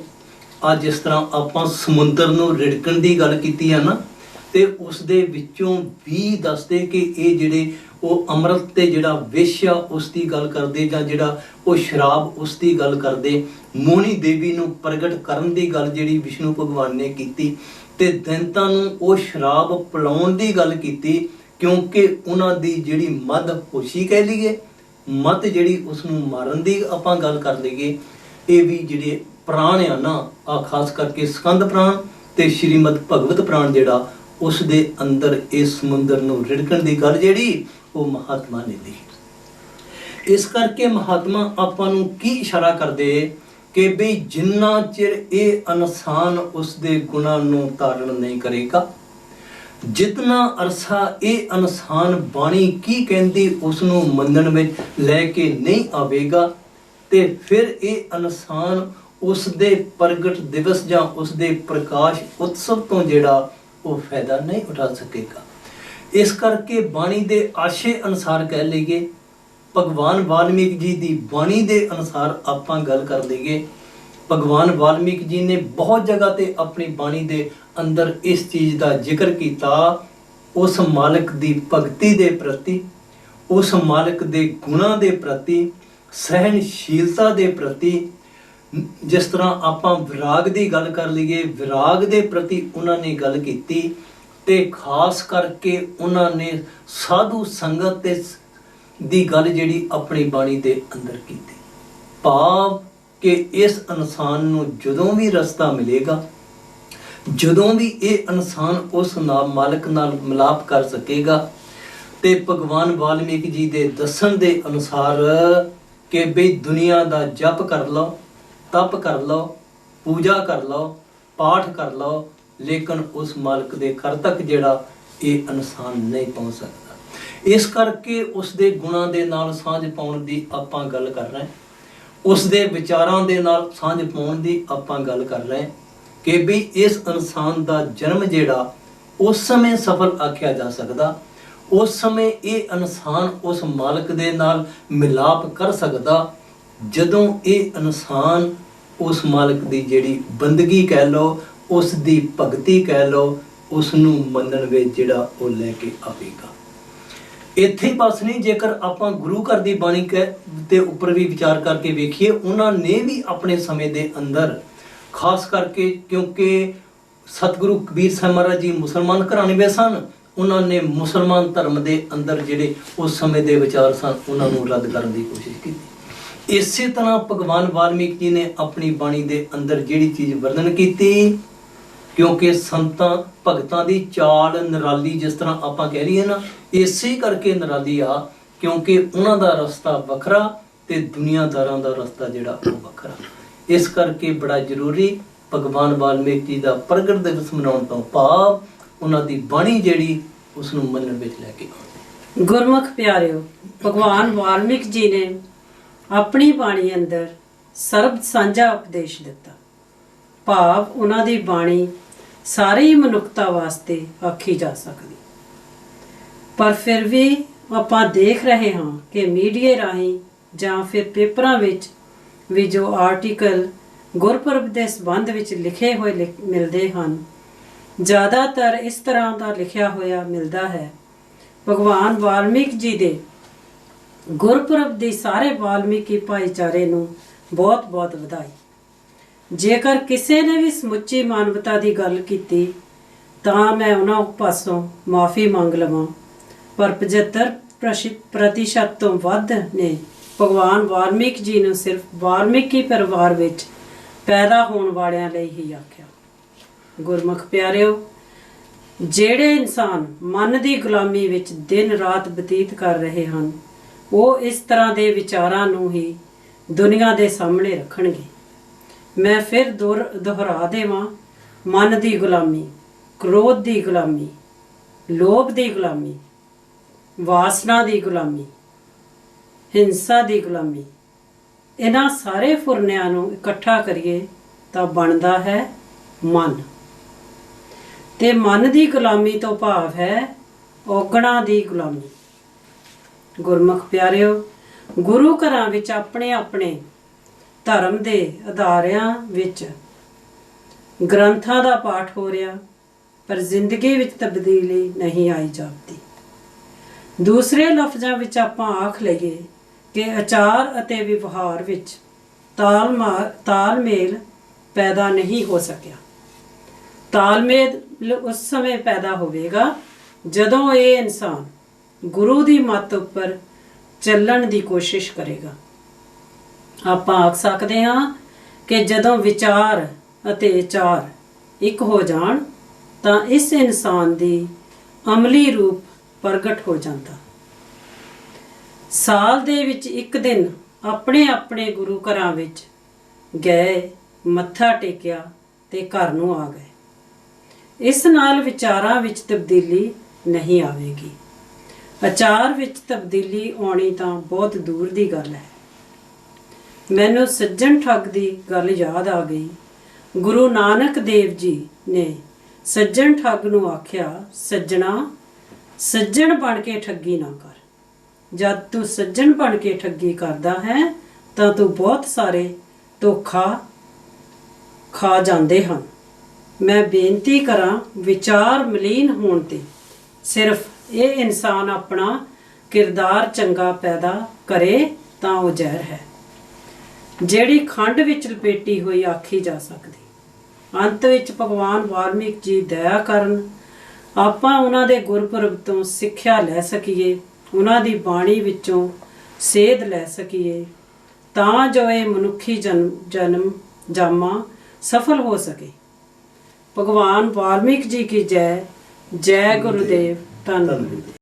ਅੱਜ ਜਿਸ ਤਰ੍ਹਾਂ ਆਪਾਂ ਸਮੁੰਦਰ ਨੂੰ ਰਿੜਕਣ ਦੀ ਗੱਲ ਕੀਤੀ ਹੈ ਨਾ, ਤੇ ਉਸ ਦੇ ਵਿੱਚੋਂ ਵੀ ਦੱਸਦੇ ਕਿ ਇਹ ਜਿਹੜੇ ਉਹ ਅੰਮ੍ਰਿਤ ਤੇ ਜਿਹੜਾ ਵਿਸ਼ ਆ ਉਸ ਦੀ ਗੱਲ ਕਰਦੇ, ਜਾਂ ਜਿਹੜਾ ਉਹ ਸ਼ਰਾਬ ਉਸ ਦੀ ਗੱਲ ਕਰਦੇ। ਮੋਹਣੀ ਦੇਵੀ ਨੂੰ ਪ੍ਰਗਟ ਕਰਨ ਦੀ ਗੱਲ ਜਿਹੜੀ ਵਿਸ਼ਨੂੰ ਭਗਵਾਨ ਨੇ ਕੀਤੀ, ਤੇ ਦੈਂਤਾਂ ਨੂੰ ਉਹ ਸ਼ਰਾਬ ਪਿਲਾਉਣ ਦੀ ਗੱਲ ਕੀਤੀ, ਕਿਉਂਕਿ ਉਹਨਾਂ ਦੀ ਜਿਹੜੀ ਮਦ ਹੋਸ਼ੀ ਕਹਿ ਲਈਏ, ਮਤ ਜਿਹੜੀ ਉਸ ਨੂੰ ਮਾਰਨ ਦੀ ਆਪਾਂ ਗੱਲ ਕਰ ਲਈਏ। ਇਹ ਵੀ ਜਿਹੜੇ ਪ੍ਰਾਣ ਆ ਨਾ, ਆ ਖਾਸ ਕਰਕੇ ਸਕੰਦ ਪ੍ਰਾਣ ਤੇ ਸ਼੍ਰੀਮਦ ਭਗਵਤ ਪ੍ਰਾਣ ਜਿਹੜਾ ਉਸ ਦੇ ਅੰਦਰ ਇਸ ਸਮੁੰਦਰ ਨੂੰ ਰਿੜਕਣ ਦੀ ਗੱਲ ਜਿਹੜੀ ਉਹ ਮਹਾਤਮਾ ਨੇ ਲਿਖੀ। ਇਸ ਕਰਕੇ ਮਹਾਤਮਾ ਆਪਾਂ ਨੂੰ ਕੀ ਇਸ਼ਾਰਾ ਕਰਦੇ ਕਿ ਬਈ ਜਿੰਨਾ ਚਿਰ ਇਹ ਇਨਸਾਨ ਉਸ ਦੇ ਗੁਣਾਂ ਨੂੰ ਧਾਰਨ ਨਹੀਂ ਕਰੇਗਾ, ਜਿਤਨਾ ਅਰਸਾ ਇਹ ਇਨਸਾਨ ਬਾਣੀ ਕੀ ਕਹਿੰਦੀ ਉਸ ਨੂੰ ਮੰਨਣ ਵਿੱਚ ਲੈ ਕੇ ਨਹੀਂ ਆਵੇਗਾ, ਤੇ ਫਿਰ ਇਹ ਇਨਸਾਨ ਉਸ ਦੇ ਪ੍ਰਗਟ ਦਿਵਸ ਜਾਂ ਉਸ ਦੇ ਪ੍ਰਕਾਸ਼ ਉਤਸਵ ਤੋਂ ਜਿਹੜਾ ਉਹ ਫਾਇਦਾ ਨਹੀਂ ਉਠਾ ਸਕੇਗਾ। ਇਸ ਕਰਕੇ ਬਾਣੀ ਦੇ ਆਸ਼ੇ ਅਨੁਸਾਰ ਕਹਿ ਲਈਏ, ਭਗਵਾਨ ਵਾਲਮੀਕ ਜੀ ਦੀ ਬਾਣੀ ਦੇ ਅਨੁਸਾਰ ਆਪਾਂ ਗੱਲ ਕਰ ਲਈਏ, ਭਗਵਾਨ ਵਾਲਮੀਕ ਜੀ ਨੇ ਬਹੁਤ ਜਗ੍ਹਾ ਤੇ ਆਪਣੀ ਬਾਣੀ ਦੇ ਅੰਦਰ ਇਸ ਚੀਜ਼ ਦਾ ਜ਼ਿਕਰ ਕੀਤਾ, ਉਸ ਮਾਲਕ ਦੀ ਭਗਤੀ ਦੇ ਪ੍ਰਤੀ, ਉਸ ਮਾਲਕ ਦੇ ਗੁਣਾਂ ਦੇ ਪ੍ਰਤੀ, ਸਹਿਨਸ਼ੀਲਤਾ ਦੇ ਪ੍ਰਤੀ। ਜਿਸ ਤਰ੍ਹਾਂ ਆਪਾਂ ਵਿਰਾਗ ਦੀ ਗੱਲ ਕਰ ਲਈਏ, ਵਿਰਾਗ ਦੇ ਪ੍ਰਤੀ ਉਹਨਾਂ ਨੇ ਗੱਲ ਕੀਤੀ, ਤੇ ਖਾਸ ਕਰਕੇ ਉਹਨਾਂ ਨੇ ਸਾਧੂ ਸੰਗਤ ਦੀ ਗੱਲ ਜਿਹੜੀ ਆਪਣੀ ਬਾਣੀ ਦੇ ਅੰਦਰ ਕੀਤੀ। ਭਾਵ ਕਿ ਇਸ ਇਨਸਾਨ ਨੂੰ ਜਦੋਂ ਵੀ ਰਸਤਾ ਮਿਲੇਗਾ, ਜਦੋਂ ਵੀ ਇਹ ਇਨਸਾਨ ਉਸ ਮਾਲਕ ਨਾਲ ਮਿਲਾਪ ਕਰ ਸਕੇਗਾ, ਤੇ ਭਗਵਾਨ ਵਾਲਮੀਕ ਜੀ ਦੇ ਦੱਸਣ ਦੇ ਅਨੁਸਾਰ ਕਿ ਬਈ ਦੁਨੀਆ ਦਾ ਜਪ ਕਰ ਲਓ, ਤਪ ਕਰ ਲਓ, ਪੂਜਾ ਕਰ ਲਓ, ਪਾਠ ਕਰ ਲਓ, ਲੇਕਿਨ ਉਸ ਮਾਲਕ ਦੇ ਘਰ ਤੱਕ ਜਿਹੜਾ ਇਹ ਇਨਸਾਨ ਨਹੀਂ ਪਹੁੰਚ ਸਕਦਾ। ਇਸ ਕਰਕੇ ਉਸ ਦੇ ਗੁਣਾਂ ਦੇ ਨਾਲ ਸਾਂਝ ਪਾਉਣ ਦੀ ਆਪਾਂ ਗੱਲ ਕਰ ਰਹੇ, ਉਸ ਦੇ ਵਿਚਾਰਾਂ ਦੇ ਨਾਲ ਸਾਂਝ ਪਾਉਣ ਦੀ ਆਪਾਂ ਗੱਲ ਕਰ ਰਹੇ ਕਿ ਵੀ ਇਸ ਇਨਸਾਨ ਦਾ ਜਨਮ ਜਿਹੜਾ ਉਸ ਸਮੇਂ ਸਫਲ ਆਖਿਆ ਜਾ ਸਕਦਾ, ਉਸ ਸਮੇਂ ਇਹ ਇਨਸਾਨ ਉਸ ਮਾਲਕ ਦੇ ਨਾਲ ਮਿਲਾਪ ਕਰ ਸਕਦਾ ਜਦੋਂ ਇਹ ਇਨਸਾਨ ਉਸ ਮਾਲਕ ਦੀ ਜਿਹੜੀ ਬੰਦਗੀ ਕਹਿ ਲਓ, ਉਸ ਦੀ ਭਗਤੀ ਕਹਿ ਲਓ, ਉਸ ਨੂੰ ਮੰਨਣ ਵਿੱਚ ਜਿਹੜਾ ਉਹ ਲੈ ਕੇ ਆਵੇਗਾ। ਇੱਥੇ ਹੀ ਬਸ ਨਹੀਂ, ਜੇਕਰ ਆਪਾਂ ਗੁਰੂ ਘਰ ਦੀ ਬਾਣੀ ਦੇ ਉੱਪਰ ਵੀ ਵਿਚਾਰ ਕਰਕੇ ਵੇਖੀਏ, ਉਹਨਾਂ ਨੇ ਵੀ ਆਪਣੇ ਸਮੇਂ ਦੇ ਅੰਦਰ ਖਾਸ ਕਰਕੇ, ਕਿਉਂਕਿ ਸਤਿਗੁਰੂ ਕਬੀਰ ਸਾਹਿਬ ਮਹਾਰਾਜ ਜੀ ਮੁਸਲਮਾਨ ਘਰਾਣੇ ਸਨ, ਉਹਨਾਂ ਨੇ ਮੁਸਲਮਾਨ ਧਰਮ ਦੇ ਅੰਦਰ ਜਿਹੜੇ ਉਸ ਸਮੇਂ ਦੇ ਵਿਚਾਰ ਸਨ ਉਹਨਾਂ ਨੂੰ ਰੱਦ ਕਰਨ ਦੀ ਕੋਸ਼ਿਸ਼ ਕੀਤੀ। ਇਸੇ ਤਰ੍ਹਾਂ ਭਗਵਾਨ ਵਾਲਮੀਕ ਜੀ ਨੇ ਆਪਣੀ ਬਾਣੀ ਦੇ ਅੰਦਰ ਜਿਹੜੀ ਚੀਜ਼ ਵਰਣਨ ਕੀਤੀ, ਕਿਉਂਕਿ ਸੰਤਾਂ ਭਗਤਾਂ ਦੀ ਚਾਲ ਨਿਰਾਲੀ, ਜਿਸ ਤਰ੍ਹਾਂ ਆਪਾਂ ਕਹਿ ਲਈਏ ਨਾ, ਇਸੇ ਕਰਕੇ ਨਿਰਾਲੀ ਆ ਕਿਉਂਕਿ ਉਹਨਾਂ ਦਾ ਰਸਤਾ ਵੱਖਰਾ ਤੇ ਦੁਨੀਆਦਾਰਾਂ ਦਾ ਰਸਤਾ ਜਿਹੜਾ ਉਹ ਵੱਖਰਾ। ਇਸ ਕਰਕੇ ਬੜਾ ਜ਼ਰੂਰੀ ਭਗਵਾਨ ਵਾਲਮੀਕ ਜੀ ਦਾ ਪ੍ਰਗਟ ਦਿਵਸ ਮਨਾਉਣ ਤੋਂ ਭਾਵ ਉਹਨਾਂ ਦੀ ਬਾਣੀ ਜਿਹੜੀ ਉਸ ਨੂੰ ਮੰਨਣ ਵਿੱਚ ਲੈ ਕੇ ਆਉਣੀ। ਗੁਰਮੁਖ ਪਿਆਰਿਓ, ਭਗਵਾਨ ਵਾਲਮੀਕ ਜੀ ਨੇ ਆਪਣੀ ਬਾਣੀ ਅੰਦਰ ਸਰਬ ਸਾਂਝਾ ਉਪਦੇਸ਼ ਦਿੱਤਾ। ਭਾਵ ਉਹਨਾਂ ਦੀ ਬਾਣੀ ਸਾਰੀ ਮਨੁੱਖਤਾ ਵਾਸਤੇ ਆਖੀ ਜਾ ਸਕਦੀ। ਪਰ ਫਿਰ ਵੀ ਆਪਾਂ ਦੇਖ ਰਹੇ ਹਾਂ ਕਿ ਮੀਡੀਆ ਰਾਹੀਂ ਜਾਂ ਫਿਰ ਪੇਪਰਾਂ ਵਿੱਚ ਵੀ ਜੋ ਆਰਟੀਕਲ ਗੁਰਪੁਰਬ ਦੇ ਸੰਬੰਧ ਵਿੱਚ ਲਿਖੇ ਹੋਏ ਮਿਲਦੇ ਹਨ, ਜ਼ਿਆਦਾਤਰ ਇਸ ਤਰ੍ਹਾਂ ਦਾ ਲਿਖਿਆ ਹੋਇਆ ਮਿਲਦਾ ਹੈ। ਭਗਵਾਨ ਵਾਲਮੀਕ ਜੀ ਦੇ ਗੁਰਪੁਰਬ ਦੀ ਸਾਰੇ ਵਾਲਮੀਕੀ ਭਾਈਚਾਰੇ ਨੂੰ ਬਹੁਤ ਬਹੁਤ ਵਧਾਈ। ਜੇਕਰ ਕਿਸੇ ਨੇ ਵੀ ਸਮੁੱਚੀ ਮਾਨਵਤਾ ਦੀ ਗੱਲ ਕੀਤੀ ਤਾਂ ਮੈਂ ਉਹਨਾਂ ਪਾਸੋਂ ਮਾਫੀ ਮੰਗ ਲਵਾਂ, ਪਰ 75% ਤੋਂ ਵੱਧ ਨੇ ਭਗਵਾਨ ਵਾਲਮੀਕ ਜੀ ਨੂੰ ਸਿਰਫ ਵਾਲਮੀਕੀ ਪਰਿਵਾਰ ਵਿੱਚ ਪੈਦਾ ਹੋਣ ਵਾਲਿਆਂ ਲਈ ਹੀ ਆਖਿਆ। ਗੁਰਮੁਖ ਪਿਆਰਿਓ, ਜਿਹੜੇ ਇਨਸਾਨ ਮਨ ਦੀ ਗੁਲਾਮੀ ਵਿੱਚ ਦਿਨ ਰਾਤ ਬਤੀਤ ਕਰ ਰਹੇ ਹਨ, ਉਹ ਇਸ ਤਰ੍ਹਾਂ ਦੇ ਵਿਚਾਰਾਂ ਨੂੰ ਹੀ ਦੁਨੀਆ ਦੇ ਸਾਹਮਣੇ ਰੱਖਣਗੇ। ਮੈਂ ਫਿਰ ਦੁਹਰਾ ਦੇਵਾਂ, ਮਨ ਦੀ ਗੁਲਾਮੀ, ਕ੍ਰੋਧ ਦੀ ਗੁਲਾਮੀ, ਲੋਭ ਦੀ ਗੁਲਾਮੀ, ਵਾਸਨਾ ਦੀ ਗੁਲਾਮੀ, ਹਿੰਸਾ ਦੀ ਗੁਲਾਮੀ, ਇਹਨਾਂ ਸਾਰੇ ਫੁਰਨਿਆਂ ਨੂੰ ਇਕੱਠਾ ਕਰੀਏ ਤਾਂ ਬਣਦਾ ਹੈ ਮਨ। ਤੇ ਮਨ ਦੀ ਗੁਲਾਮੀ ਤੋਂ ਭਾਵ ਹੈ ਔਗਣਾਂ ਦੀ ਗੁਲਾਮੀ। ਗੁਰਮੁਖ ਪਿਆਰਿਓ, ਗੁਰੂ ਘਰਾਂ ਵਿੱਚ ਆਪਣੇ ਆਪਣੇ ਧਰਮ ਦੇ ਅਦਾਰਿਆਂ ਵਿੱਚ ਗ੍ਰੰਥਾਂ ਦਾ ਪਾਠ ਹੋ ਰਿਹਾ, ਪਰ ਜ਼ਿੰਦਗੀ ਵਿੱਚ ਤਬਦੀਲੀ ਨਹੀਂ ਆਈ ਜਾਪਦੀ। ਦੂਸਰੇ ਲਫ਼ਜ਼ਾਂ ਵਿੱਚ ਆਪਾਂ ਆਖ ਲਈਏ ਕਿ ਆਚਾਰ ਅਤੇ ਵਿਵਹਾਰ ਵਿੱਚ ਤਾਲਮੇਲ ਪੈਦਾ ਨਹੀਂ ਹੋ ਸਕਿਆ। ਤਾਲਮੇਲ ਉਸ ਸਮੇਂ ਪੈਦਾ ਹੋਵੇਗਾ ਜਦੋਂ ਇਹ ਇਨਸਾਨ ਗੁਰੂ ਦੀ ਮੱਤ ਉੱਪਰ ਚੱਲਣ ਦੀ ਕੋਸ਼ਿਸ਼ ਕਰੇਗਾ। ਆਪਾਂ ਆਖ ਸਕਦੇ ਹਾਂ ਕਿ ਜਦੋਂ ਵਿਚਾਰ ਅਤੇ ਆਚਾਰ ਇੱਕ ਹੋ ਜਾਣ ਤਾਂ ਇਸ ਇਨਸਾਨ ਦੀ ਅਮਲੀ ਰੂਪ ਪ੍ਰਗਟ ਹੋ ਜਾਂਦਾ। ਸਾਲ ਦੇ ਵਿੱਚ ਇੱਕ ਦਿਨ ਆਪਣੇ ਆਪਣੇ ਗੁਰੂ ਘਰਾਂ ਵਿੱਚ ਗਏ, ਮੱਥਾ ਟੇਕਿਆ ਤੇ ਘਰ ਨੂੰ ਆ ਗਏ। ਇਸ ਨਾਲ ਵਿਚਾਰਾਂ ਵਿੱਚ ਤਬਦੀਲੀ ਨਹੀਂ ਆਵੇਗੀ। ਆਚਾਰ ਵਿੱਚ ਤਬਦੀਲੀ ਆਉਣੀ ਤਾਂ ਬਹੁਤ ਦੂਰ ਦੀ ਗੱਲ ਹੈ। ਮੈਨੂੰ ਸੱਜਣ ਠੱਗ ਦੀ ਗੱਲ ਯਾਦ ਆ ਗਈ। ਗੁਰੂ ਨਾਨਕ ਦੇਵ ਜੀ ਨੇ ਸੱਜਣ ਠੱਗ ਨੂੰ ਆਖਿਆ, ਸੱਜਣਾ, ਸੱਜਣ ਬਣ ਕੇ ਠੱਗੀ ਨਾ ਕਰ। ਜਦ ਤੂੰ ਸੱਜਣ ਬਣ ਕੇ ਠੱਗੀ ਕਰਦਾ ਹੈ ਤਾਂ ਤੂੰ ਬਹੁਤ ਸਾਰੇ ਧੋਖਾ ਖਾ ਜਾਂਦੇ ਹਨ। ਮੈਂ ਬੇਨਤੀ ਕਰਾਂ, ਵਿਚਾਰ ਮਲੀਨ ਹੋਣ ਤੇ ਸਿਰਫ ਇਹ ਇਨਸਾਨ ਆਪਣਾ ਕਿਰਦਾਰ ਚੰਗਾ ਪੈਦਾ ਕਰੇ ਤਾਂ ਉਹ ਜ਼ਹਿਰ ਹੈ, ਜਿਹੜੀ ਖੰਡ ਵਿੱਚ ਲਪੇਟੀ ਹੋਈ ਆਖੀ ਜਾ ਸਕਦੀ। ਅੰਤ ਵਿੱਚ ਭਗਵਾਨ ਵਾਲਮੀਕ ਜੀ ਦਇਆ ਕਰਨ, ਆਪਾਂ ਉਹਨਾਂ ਦੇ ਗੁਰਪੁਰਬ ਤੋਂ ਸਿੱਖਿਆ ਲੈ ਸਕੀਏ, ਉਹਨਾਂ ਦੀ ਬਾਣੀ ਵਿੱਚੋਂ ਸੇਧ ਲੈ ਸਕੀਏ, ਤਾਂ ਜੋ ਇਹ ਮਨੁੱਖੀ ਜਨਮ ਜਾਮਾ ਸਫਲ ਹੋ ਸਕੇ। ਭਗਵਾਨ ਵਾਲਮੀਕ ਜੀ ਕੀ ਜੈ। ਜੈ ਗੁਰੂਦੇਵ। ਧੰਨ ਗੁਰੂ।